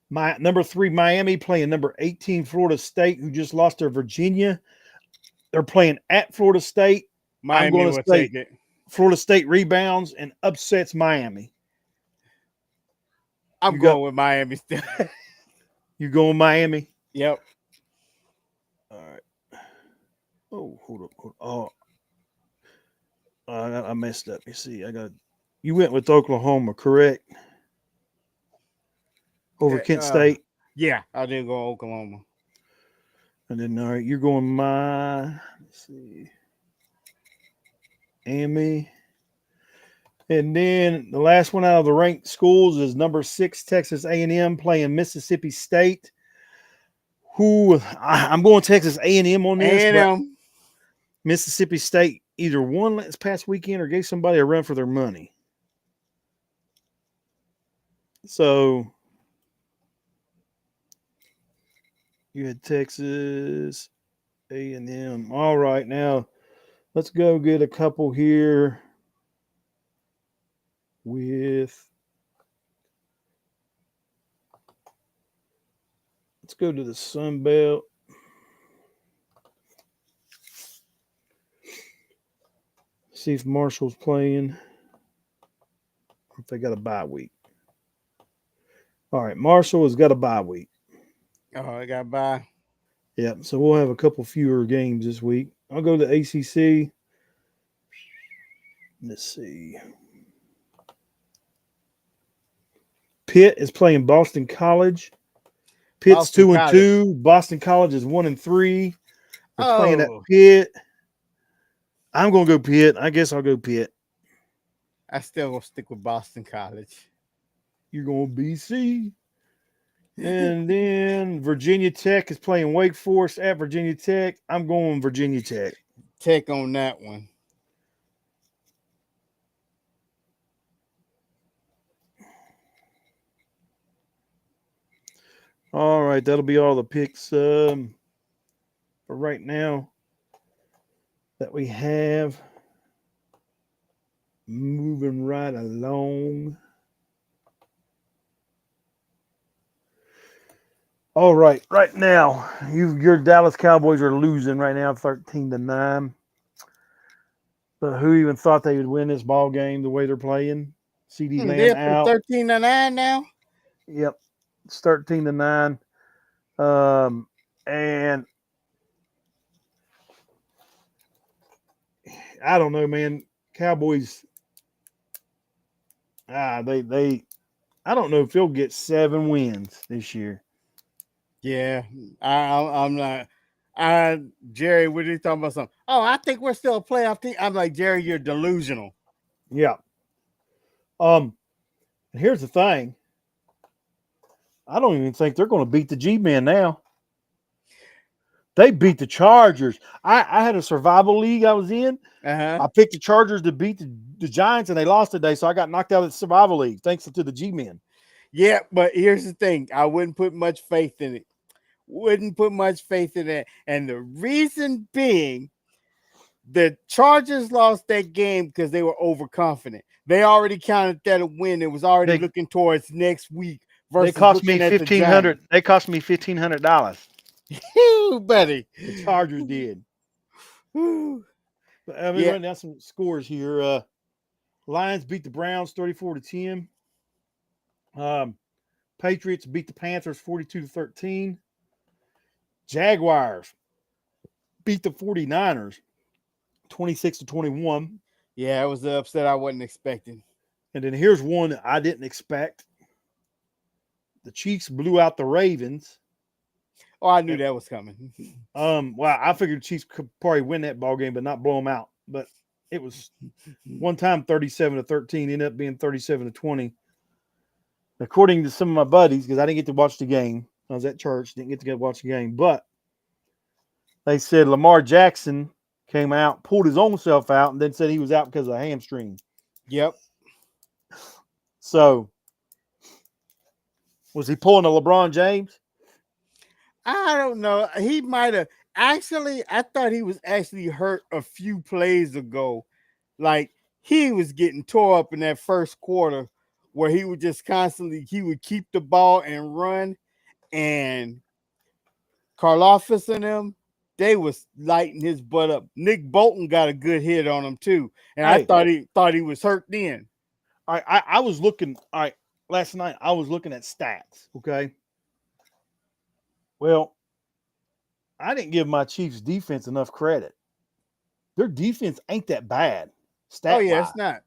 My number 3, Miami, playing number 18, Florida State, who just lost to Virginia. They're playing at Florida State. Miami I'm going to take it. Florida State rebounds and upsets Miami. I'm going with Miami still. You going Miami? Yep. All right. Oh, hold up. Oh, I messed up. You see, you went with Oklahoma, correct? Over Kent State? Yeah, I did go Oklahoma. And then, all right, you're going let's see, Miami. And then the last one out of the ranked schools is number 6, Texas A&M, playing Mississippi State. I'm going Texas A&M on this. A&M. Mississippi State either won this past weekend or gave somebody a run for their money. So you had Texas A&M. All right, now let's go get a couple here with. Let's go to the Sun Belt. See if Marshall's playing. If they got a bye week. All right, Marshall has got a bye week. Oh, I got a bye. Yeah, so we'll have a couple fewer games this week. I'll go to ACC. Let's see. Pitt is playing Boston College. Pitt's 2-2. Boston College is 1-3. They're playing at Pitt. I'm going to go Pitt. I guess I'll go Pitt. I still going to stick with Boston College. You're going BC. And then Virginia Tech is playing Wake Forest at Virginia Tech. I'm going Virginia Tech. Tech on that one. All right, that'll be all the picks for right now that we have. Moving right along. All right, right now, your Dallas Cowboys are losing right now, 13-9. But who even thought they would win this ball game the way they're playing? CD Lamb out. 13-9 now. Yep, it's 13-9. And I don't know, man. Cowboys. They. I don't know if they'll get 7 wins this year. Yeah, I'm not. Jerry, what are you talking about? Something? Oh, I think we're still a playoff team. I'm like, Jerry, you're delusional. Yeah. Here's the thing. I don't even think they're going to beat the G-Men now. They beat the Chargers. I had a survival league I was in. I picked the Chargers to beat the Giants, and they lost today, so I got knocked out of the survival league thanks to the G-Men. Yeah, but here's the thing. I wouldn't put much faith in it. And the reason being, The Chargers lost that game because they were overconfident. They already counted that a win. It was already They looking towards next week they versus cost me looking at the $1,500. Giants. They cost me $1,500. Whew, buddy. The Chargers did. Whew. Let me Yeah. run down some scores here. Lions beat the Browns 34-10. Patriots beat the Panthers 42-13. Jaguars beat the 49ers 26-21. Yeah, it was the upset I wasn't expecting. And then here's one that I didn't expect. The Chiefs blew out the Ravens. Oh, I knew that was coming. Well, I figured the Chiefs could probably win that ball game, but not blow them out. But it was one time 37-13, ended up being 37-20. According to some of my buddies, because I didn't get to watch the game. I was at church, didn't get to go watch the game. But they said Lamar Jackson came out, pulled his own self out, and then said he was out because of a hamstring. Yep. So, was he pulling a LeBron James? I don't know. He might have actually. I thought he was actually hurt a few plays ago. Like he was getting tore up in that first quarter, where he would just constantly he would keep the ball and run, and Karlaftis and them they was lighting his butt up. Nick Bolton got a good hit on him too, and I thought he was hurt then. I was looking. All right, last night I was looking at stats. Okay. Well, I didn't give my Chiefs defense enough credit. Their defense ain't that bad. Oh yeah, it's not.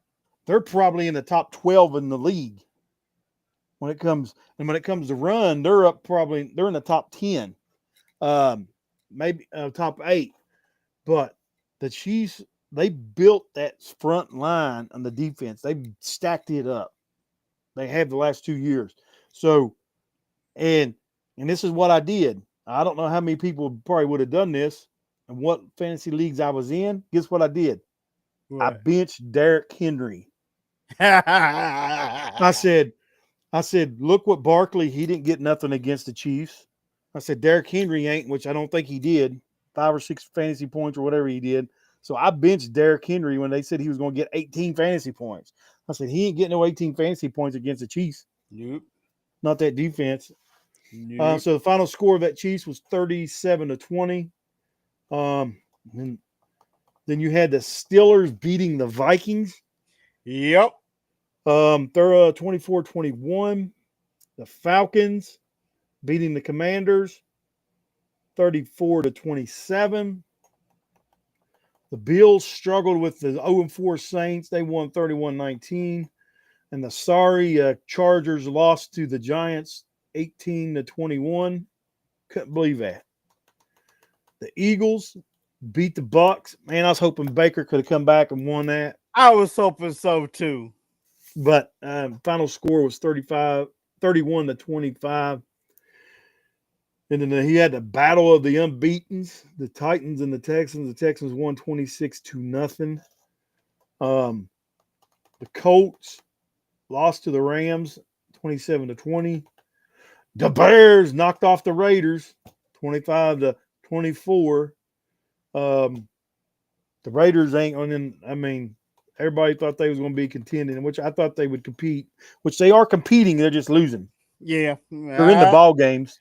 They're probably in the top 12 in the league. When it comes to run, they're in the top 10. Maybe top 8. But the Chiefs, they built that front line on the defense. They stacked it up. They have the last 2 years. So, and this is what I did. I don't know how many people probably would have done this and what fantasy leagues I was in. Guess what I did? What? I benched Derrick Henry. I said, look what Barkley, he didn't get nothing against the Chiefs. I said, Derrick Henry ain't, which I don't think he did, 5 or 6 fantasy points or whatever he did. So I benched Derrick Henry when they said he was going to get 18 fantasy points. I said, he ain't getting no 18 fantasy points against the Chiefs. Nope. Not that defense. Nope. So the final score of that Chiefs was 37-20. Then you had the Steelers beating the Vikings. Yep. They're 24-21. The Falcons beating the Commanders 34-27. The Bills struggled with the 0-4 Saints. They won 31-19. And the sorry Chargers lost to the Giants 18-21. Couldn't believe that. The Eagles beat the Bucks. Man, I was hoping Baker could have come back and won that. I was hoping so too. But final score was 31-25. And then he had the battle of the unbeatens, the Titans and the Texans. The Texans won 26-0. The Colts lost to the Rams 27-20. The Bears knocked off the Raiders 25-24. The Raiders ain't on. I mean, everybody thought they was going to be contending, which I thought they would compete. Which they are competing. They're just losing. Yeah, They're in the ball games.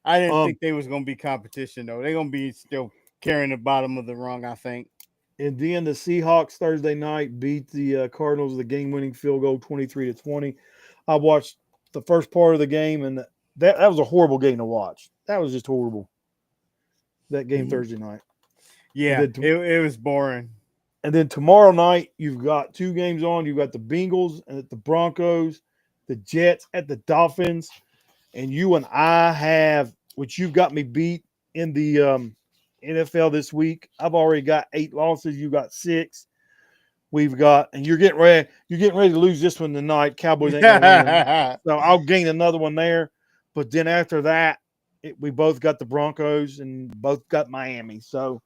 I didn't think they was going to be competition though. They're going to be still carrying the bottom of the rung, I think. And then the Seahawks Thursday night beat the Cardinals with a game-winning field goal, 23-20. I watched the first part of the game, and that was a horrible game to watch. That was just horrible. That game Thursday night. Yeah, it was boring. And then tomorrow night, you've got 2 games on. You've got the Bengals and the Broncos, the Jets at the Dolphins, and you and I have, which you've got me beat in the NFL this week. I've already got 8 losses. You got 6. We've got, and you're getting ready to lose this one tonight. Cowboys ain't gonna win. So I'll gain another one there. But then after that, we both got the Broncos and both got Miami. So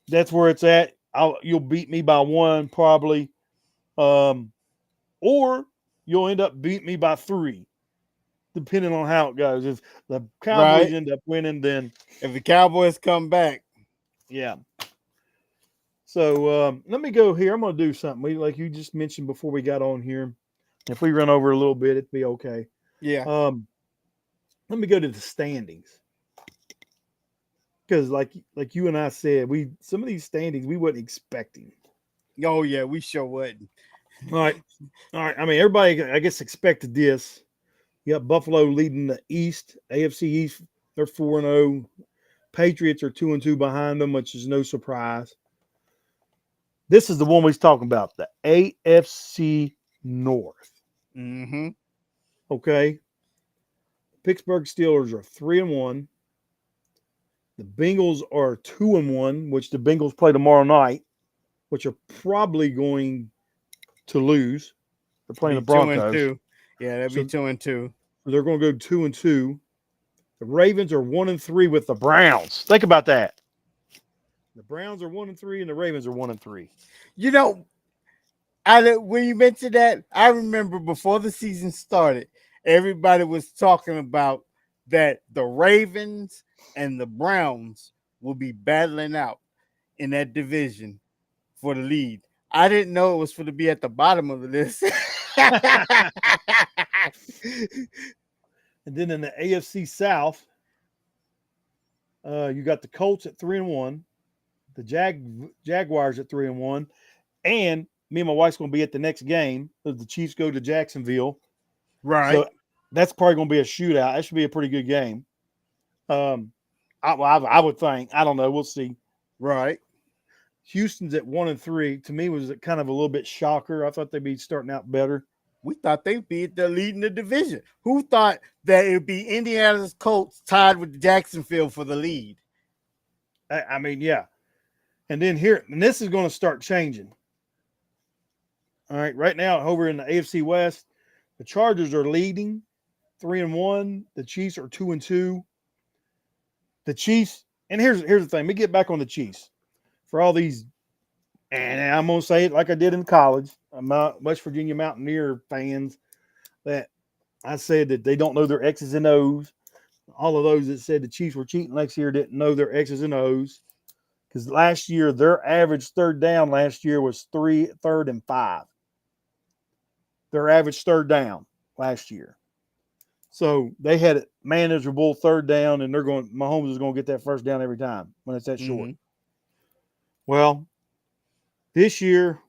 that's where it's at. You'll beat me by 1 probably. Or you'll end up beating me by 3. Depending on how it goes. If the Cowboys end up winning, then if the Cowboys come back, Yeah. So let me go here. I'm going to do something. Like you just mentioned before we got on here. If we run over a little bit, it'd be okay. Yeah. Let me go to the standings because, like you and I said, some of these standings we wasn't expecting. Oh yeah, we sure wouldn't. All right, all right. I mean, everybody, I guess, expected this. You got Buffalo leading the East, AFC East. They're 4-0. Patriots are 2-2 behind them, which is no surprise. This is the one we was talking about, the AFC North. Mm-hmm. Okay, Pittsburgh Steelers are 3-1. The Bengals are 2-1, which the Bengals play tomorrow night, which are probably going to lose. They're playing Be the two and Broncos, two. Yeah, that'd be so 2-2. they're going to go 2-2. The Ravens are 1-3 with the Browns. Think about that. The Browns are 1-3, and the Ravens are 1-3. You know, when you mentioned that, I remember before the season started, everybody was talking about that the Ravens and the Browns will be battling out in that division for the lead. I didn't know it was for to be at the bottom of the list. And then in the AFC South, you got the Colts at 3-1, the Jaguars at 3-1, and me and my wife's going to be at the next game. The Chiefs go to Jacksonville, Right, so that's probably going to be a shootout. That should be a pretty good game. I would think. I don't know. We'll see. right. Houston's at 1-3. To me, was kind of a little bit shocker. I thought they'd be starting out better. We thought they'd be the leading the division. Who thought that it would be Indiana's Colts tied with Jacksonville for the lead? I mean, yeah. And then here, and this is going to start changing. All right, right now over in the AFC West, the Chargers are leading 3-1. The Chiefs are 2-2. The Chiefs, and here's the thing. Let me get back on the Chiefs for all these, and I'm gonna say it like I did in college. I'm not West Virginia Mountaineer fans that I said that they don't know their X's and O's. All of those that said the Chiefs were cheating next year didn't know their X's and O's because last year their average third down last year was third and 5. Their average third down last year. So they had a manageable third down, and Mahomes is going to get that first down every time when it's that short. Mm-hmm. Well, this year,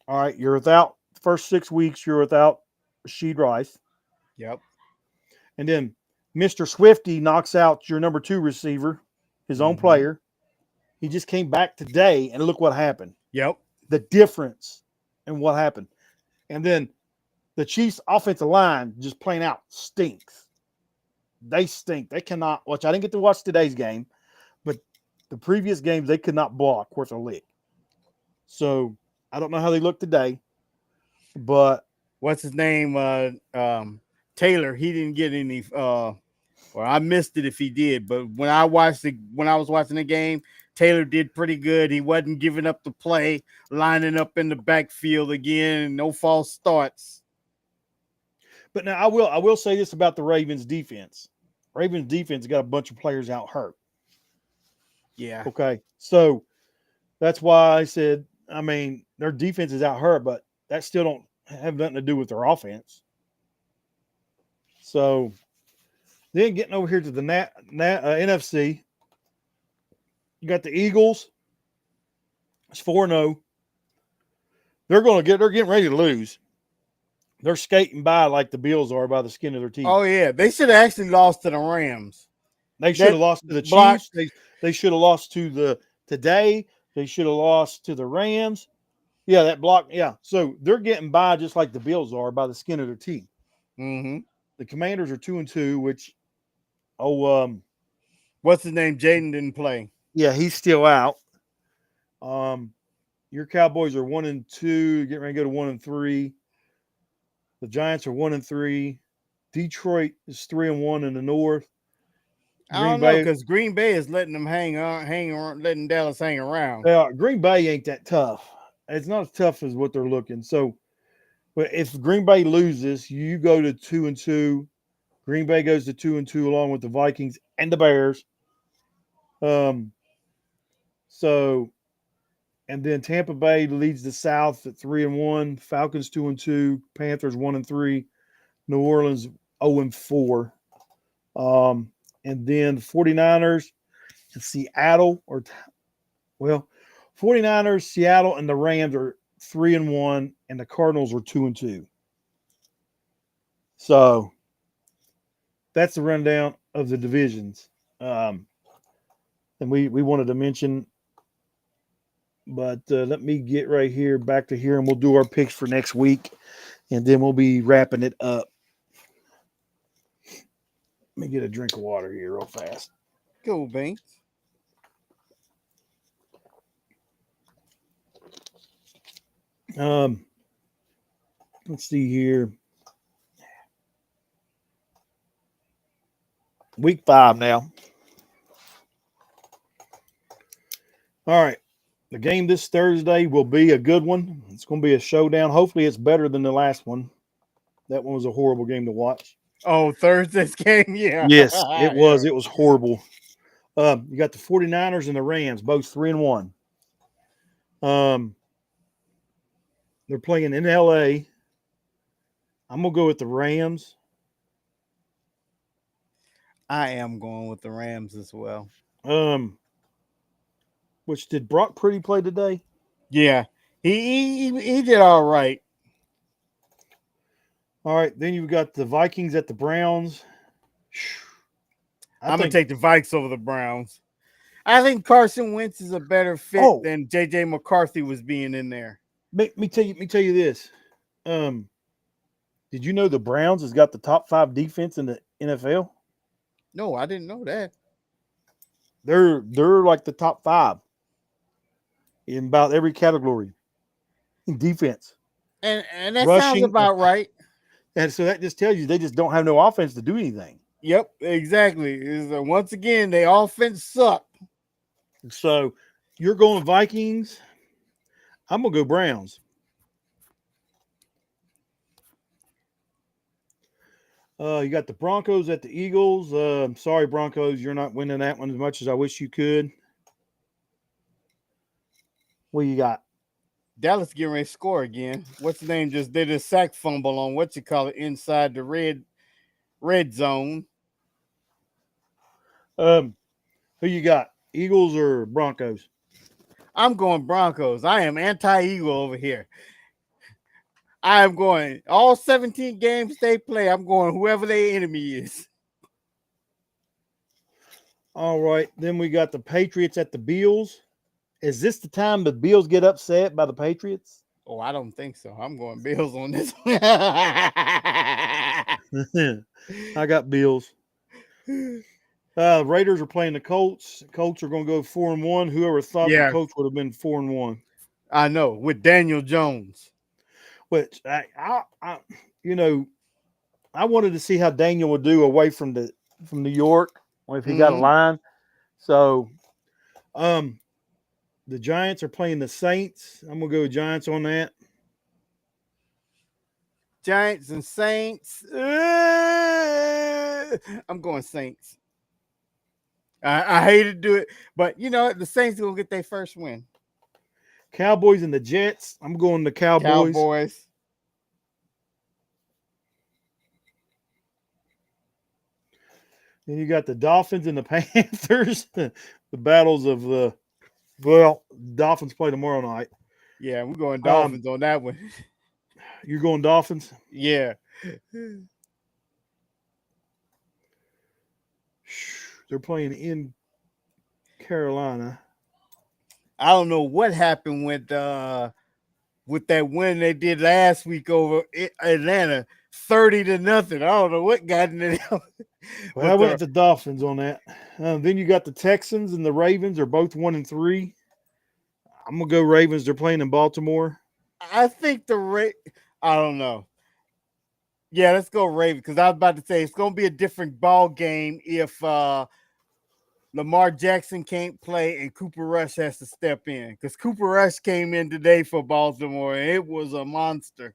all right, you're without the first 6 weeks, you're without Rashid Rice. Yep. And then Mr. Swifty knocks out your number 2 receiver, his own Mm-hmm. player. He just came back today, and look what happened. Yep. The difference in what happened. And then the Chiefs' offensive line just plain out stinks. They stink. They cannot watch. I didn't get to watch today's game, but the previous games they could not block worth a lick. So I don't know how they look today, but What's his name? Taylor. He didn't get any. Or I missed it if he did. But when I was watching the game, Taylor did pretty good. He wasn't giving up the play, lining up in the backfield again. No false starts. But now I will say this about the Ravens defense. Ravens defense got a bunch of players out hurt. Yeah. Okay. So that's why I said, I mean, their defense is out hurt, but that still don't have nothing to do with their offense. So then getting over here to the NFC, you got the Eagles. It's 4-0. They're getting ready to lose. They're skating by like the Bills are by the skin of their teeth. Oh yeah, they should have actually lost to the Rams. They should have lost to the Chiefs. They should have lost to today. They should have lost to the Rams. Yeah, that block. Yeah. So they're getting by just like the Bills are by the skin of their teeth. Mm-hmm. The Commanders are 2-2, which what's his name? Jaden didn't play. Yeah, he's still out. Your Cowboys are 1-2, getting ready to go to 1-3. The Giants are 1-3. Detroit is 3-1 in the North. I don't know because Green Bay is letting them hang around, letting Dallas hang around. Green Bay ain't that tough. It's not as tough as what they're looking. So, but if Green Bay loses, you go to 2-2. Green Bay goes to 2-2 along with the Vikings and the Bears. So, and then Tampa Bay leads the South at 3-1. Falcons 2-2. Panthers 1-3. New Orleans 0-4. And then 49ers and Seattle well, 49ers, Seattle, and the Rams are 3-1, and the Cardinals are 2-2. So that's the rundown of the divisions. And we wanted to mention, but let me get right here back to here, and we'll do our picks for next week, and then we'll be wrapping it up. Let me get a drink of water here real fast. Cool, Banks. Let's see here. Week 5 now. All right. The game this Thursday will be a good one. It's going to be a showdown. Hopefully, it's better than the last one. That one was a horrible game to watch. Oh, Thursday's game? Yeah. Yes, it was. Yeah. It was horrible. You got the 49ers and the Rams, both 3-1. They're playing in LA. I'm going to go with the Rams. I am going with the Rams as well. Which did Brock Purdy play today? Yeah. He did all right. All right. Then you've got the Vikings at the Browns. I'm going to take the Vikes over the Browns. I think Carson Wentz is a better fit than J.J. McCarthy was being in there. Let me tell you this. Did you know the Browns has got the top 5 defense in the NFL? No, I didn't know that. They're like the top 5 in about every category in defense. And that sounds about right. And so that just tells you they just don't have no offense to do anything. Yep, exactly. Once again, they offense suck. So you're going Vikings. I'm going to go Browns. You got the Broncos at the Eagles. Sorry, Broncos, you're not winning that one as much as I wish you could. What you got? Dallas getting ready to score again. What's the name? Just did a sack fumble on inside the red zone. Who you got? Eagles or Broncos? I'm going Broncos. I am anti-Eagle over here. I am going all 17 games they play. I'm going whoever their enemy is. All right. Then we got the Patriots at the Bills. Is this the time the Bills get upset by the Patriots? Oh, I don't think so. I'm going Bills on this one. I got Bills. Raiders are playing the Colts. Colts are going to go 4-1. Whoever thought the Colts would have been 4-1. I know, with Daniel Jones. Which I wanted to see how Daniel would do away from New York if he got a line. So, the Giants are playing the Saints. I'm gonna go with Giants on that. Giants and Saints. I'm going Saints. I hate to do it, but the Saints are gonna get their first win. Cowboys and the Jets. I'm going the Cowboys. Then you got the Dolphins and the Panthers. The battles of Dolphins play tomorrow night. Yeah, we're going Dolphins on that one. You're going Dolphins? Yeah. They're playing in Carolina. I don't know what happened with that win they did last week over Atlanta, 30-0. I don't know what got in it. Well, I went with the Dolphins on that. Then you got the Texans and the Ravens are both 1-3. I'm gonna go Ravens. They're playing in Baltimore. I think I don't know. Yeah, let's go Ravens because I was about to say it's gonna be a different ball game if Lamar Jackson can't play and Cooper Rush has to step in because Cooper Rush came in today for Baltimore and it was a monster.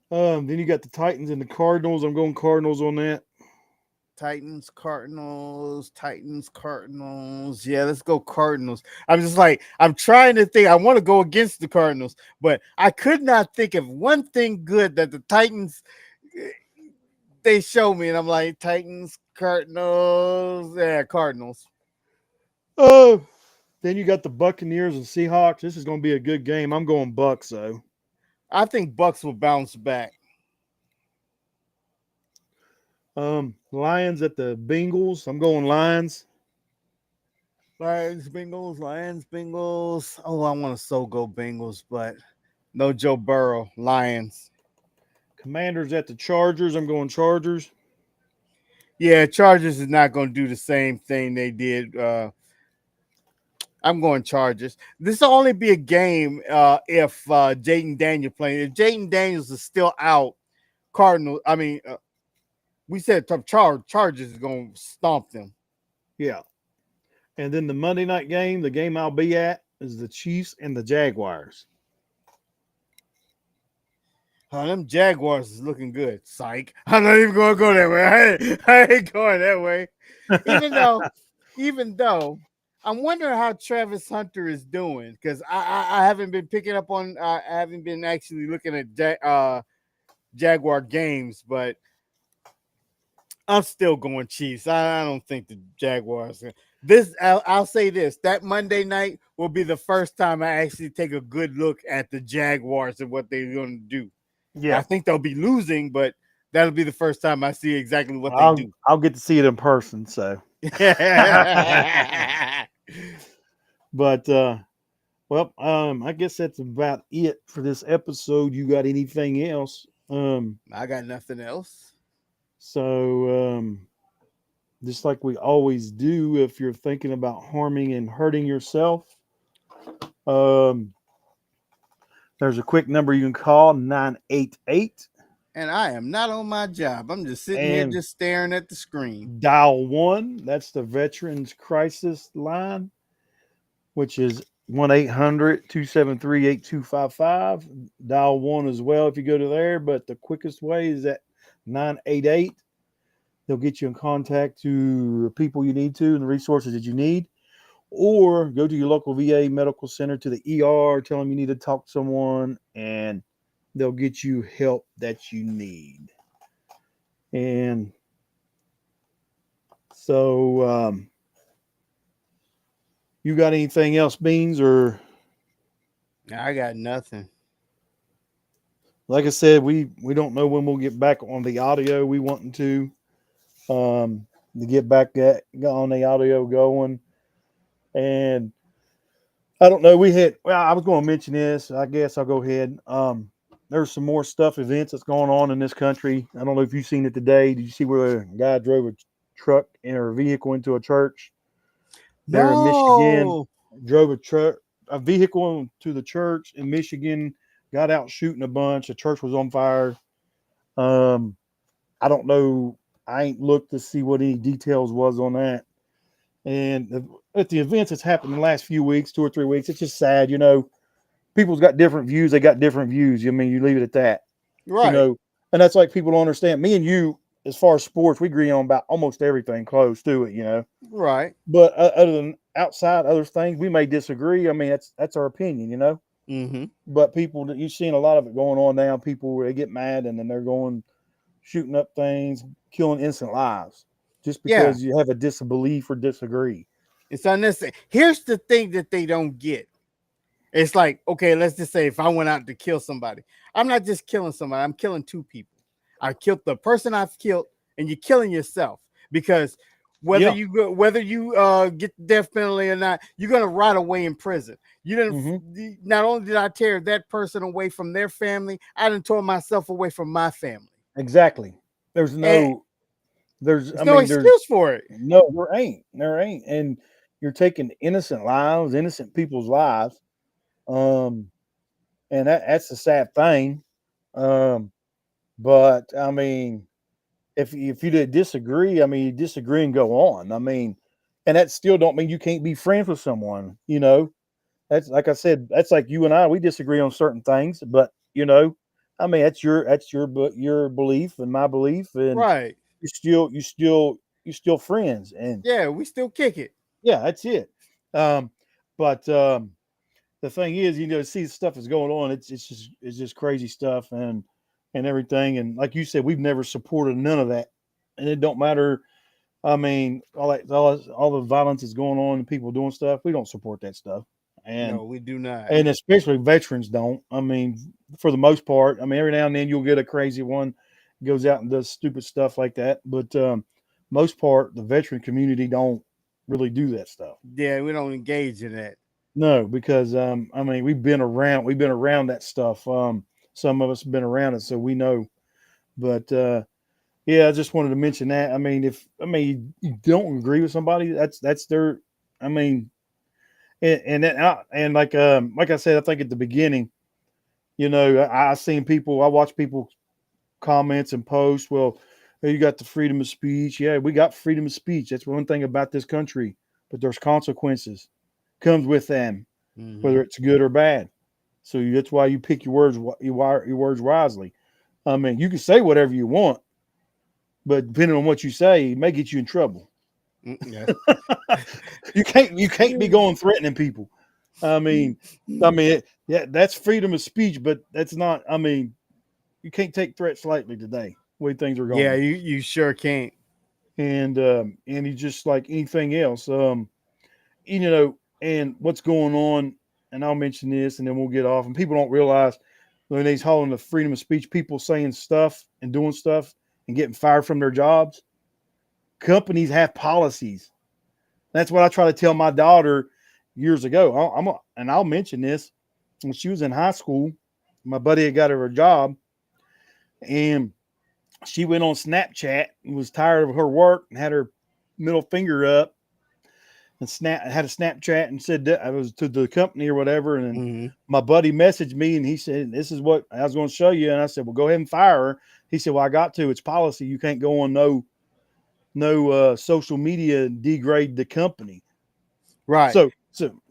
Then you got the Titans and the Cardinals. I'm going Cardinals on that. Titans, Cardinals, Titans, Cardinals. Yeah, let's go Cardinals. I'm just like, I'm trying to think. I want to go against the Cardinals, but I could not think of one thing good that the Titans they show me, and I'm like, Titans, Cardinals, yeah, Cardinals. Oh, then you got the Buccaneers and Seahawks. This is going to be a good game. I'm going Bucks though. I think Bucks will bounce back. Lions at the Bengals. I'm going Lions. Lions, Bengals, Lions, Bengals. Oh, I want to so go Bengals, but no Joe Burrow. Lions. Commanders at the Chargers. I'm going Chargers. Yeah, Chargers is not going to do the same thing they did. I'm going Chargers. This will only be a game if Jaden Daniel playing. If Jaden Daniels is still out, Cardinal. I mean, we said Chargers is going to stomp them. Yeah. And then the Monday night game, the game I'll be at is the Chiefs and the Jaguars. Them Jaguars is looking good. Psych. I'm not even going to go that way. I ain't going that way. Even though I'm wondering how Travis Hunter is doing because I haven't been picking up on. I haven't been actually looking at Jaguar games, but I'm still going Chiefs. I don't think the Jaguars. I'll say this: that Monday night will be the first time I actually take a good look at the Jaguars and what they're going to do. I Yeah. think they'll be losing, but that'll be the first time I see exactly what they do. I'll get to see it in person. So, but I guess that's about it for this episode. You got anything else? I got nothing else. So just like we always do, if you're thinking about harming and hurting yourself, um, there's a quick number you can call 988 And I am not on my job. I'm just sitting here and just staring at the screen. dial 1. That's the Veterans Crisis line, which is 1-800-273-8255. Dial 1 as well if you go to there, but the quickest way is at 988. They'll get you in contact to the people you need to and the resources that you need. Or go to your local VA medical center to the ER, tell them you need to talk to someone, and they'll get you help that you need. And so, you got anything else, Beans? Or I got nothing. like I said, we don't know when we'll get back on the audio. We wanting to get back on the audio going. And I don't know. I was going to mention this. I guess I'll go ahead. There's some more events that's going on in this country. I don't know if you've seen it today. Did you see where a guy drove a truck or a vehicle into a church there in Michigan? No. Drove a vehicle to the church in Michigan, got out shooting a bunch. The church was on fire. I don't know. I ain't looked to see what any details was on that. And at the events that's happened in the last few weeks, 2 or 3 weeks, it's just sad. People's got different views. They got different views. I mean, you leave it at that. Right. And that's like people don't understand. Me and you, as far as sports, we agree on about almost everything close to it. Right. But other than outside other things, we may disagree. I mean, that's our opinion. Mm-hmm. But people, you've seen a lot of it going on now. People where they get mad and then they're going shooting up things, killing innocent lives, just Yeah. because you have a disbelief or disagree. It's unnecessary. Here's the thing that they don't get. It's like, okay, let's just say if I went out to kill somebody, I'm not just killing somebody, I'm killing two people. I killed the person I've killed, and you're killing yourself because whether you get the death penalty or not, you're gonna rot away in prison. You didn't. Not only did I tear that person away from their family, I done tore myself away from my family. Exactly. There's no excuse for it. No, there ain't. And you're taking innocent lives, innocent people's lives. And that's a sad thing. But I mean, if you disagree, I mean, you disagree and go on. I mean, and that still don't mean you can't be friends with someone. That's like I said, that's like you and I. We disagree on certain things, but I mean, that's your belief and my belief, and Right. you still you're still friends. And Yeah, we still kick it. yeah, that's it. Um, but the thing is, see the stuff that's going on. It's just crazy stuff and everything. And like you said, we've never supported none of that, and it don't matter. I mean, all the violence is going on and people doing stuff. We don't support that stuff, and No, we do not. and especially veterans don't. I mean, for the most part. I mean, every now and then you'll get a crazy one goes out and does stupid stuff like that, but most part the veteran community don't really do that stuff. Yeah, we don't engage in that. No, because I mean, we've been around that stuff. Some of us have been around it, so we know. But yeah, I just wanted to mention that. I mean, if you don't agree with somebody, that's their. I mean, and like I said, I think at the beginning, I seen people. I watch people comments and posts. Well, hey, you got the freedom of speech. Yeah, we got freedom of speech. That's one thing about this country. But there's consequences comes with them, Mm-hmm. whether it's good or bad. So that's why you pick your words wisely. I mean, you can say whatever you want, but depending on what you say, it may get you in trouble. Yeah. You can't be going threatening people. I mean, yeah, that's freedom of speech, but that's not. I mean, you can't take threats lightly today. The way things are Yeah, going, you sure can't. and he's just like anything else. And what's going on, and I'll mention this, and then we'll get off. And people don't realize when he's hauling the freedom of speech, people saying stuff and doing stuff and getting fired from their jobs. Companies have policies. That's what I try to tell my daughter years ago. And I'll mention this. When she was in high school, my buddy had got her a job, and she went on Snapchat and was tired of her work and had her middle finger up and had a Snapchat and said that I was to the company or whatever. And Mm-hmm. my buddy messaged me and he said, "This is what I was going to show you." And I said, "Well, go ahead and fire her." He said, "Well, I got to. It's policy. You can't go on no social media and degrade the company." Right. So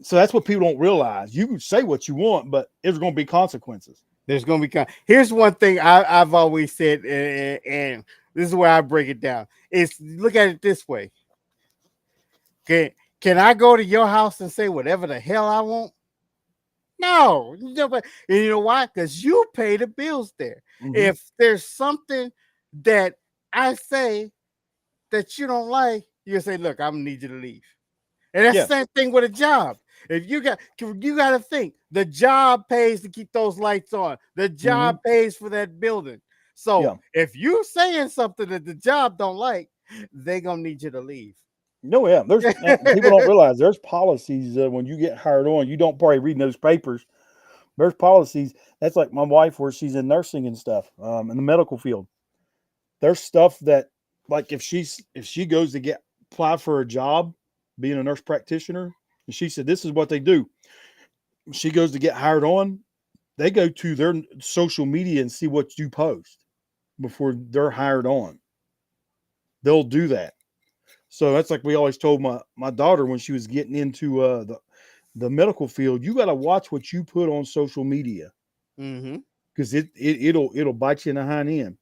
that's what people don't realize. You can say what you want, but there's going to be consequences. There's gonna be here's one thing I've always said, and this is where I break it down. Is look at it this way. Can I go to your house and say whatever the hell I want? No. And you know why? Because you pay the bills there. Mm-hmm. If there's something that I say that you don't like, you say, look, I'm gonna need you to leave. And that's Yeah. the same thing with a job. If you got to think the job pays to keep those lights on. The Mm-hmm. job pays for that building. So Yeah. if you saying something that the job don't like, they gonna need you to leave. No, yeah. There's people don't realize there's policies when you get hired on. You don't probably read those papers. There's policies. That's like my wife, where she's in nursing and stuff, in the medical field. There's stuff that, like, if she goes to get apply for a job, being a nurse practitioner, and she said this is what they do. When she goes to get hired on, they go to their social media and see what you post before they're hired on. They'll do that. So that's like we always told my daughter when she was getting into the medical field. You got to watch what you put on social media Mm-hmm. because it'll bite you in the hind end.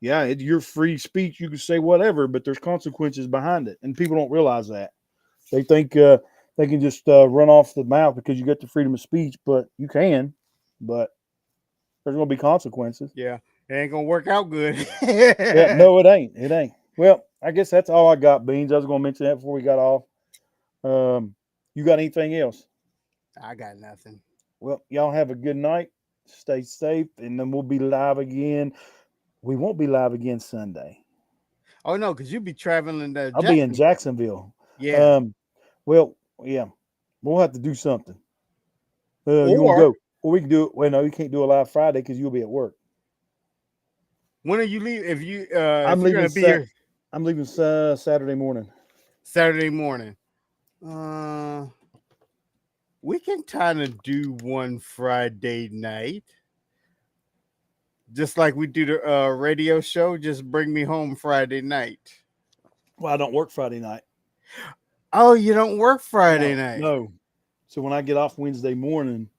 Yeah, your free speech. You can say whatever, but there's consequences behind it, and people don't realize that. They think they can just run off the mouth because you get the freedom of speech, but you can, but there's going to be consequences. Yeah, it ain't gonna work out good. Yeah, no, it ain't. It ain't. Well, I guess that's all I got, Beans. I was going to mention that before we got off. You got anything else? I got nothing. Well, y'all have a good night. Stay safe, and then we'll be live again. We won't be live again Sunday. Oh no, because you be traveling to I'll be in Jacksonville. Jacksonville. Yeah. Um, well, yeah, we'll have to do something. You want to Or go? Or we can do it. Well, no, you can't do it live Friday because you'll be at work. when are you leave? I'm If you're leaving. gonna be here I'm leaving Saturday morning. Saturday morning, uh, we can kind of do one Friday night, just like we do the radio show. Just bring me home Friday night. Well, I don't work Friday night. Oh, you don't work Friday No, night? no. So when I get off Wednesday morning,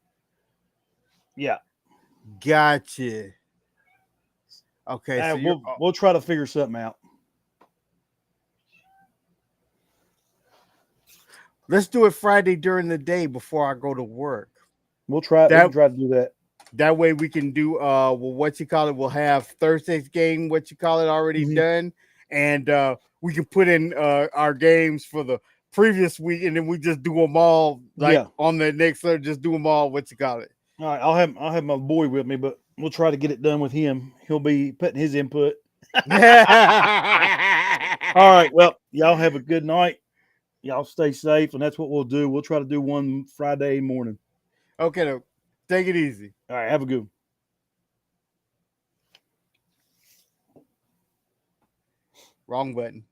yeah, Gotcha. Okay, so you're we'll try to figure something out. Let's do it Friday during the day before I go to work. We'll try. We That can try to do that. that way we can do well, what you call it. We'll have Thursday's game, what you call it, already Mhm. done, and we can put in our games for the previous week, and then we just do them all like Yeah. on the next. Just do them all, what you call it. All right. I'll have my boy with me, but we'll try to get it done with him. He'll be putting his input. All right. Well, y'all have a good night. Y'all stay safe, and that's what we'll do. We'll try to do one Friday morning. Okay, though. Take it easy. All right. Have a good one. Wrong button.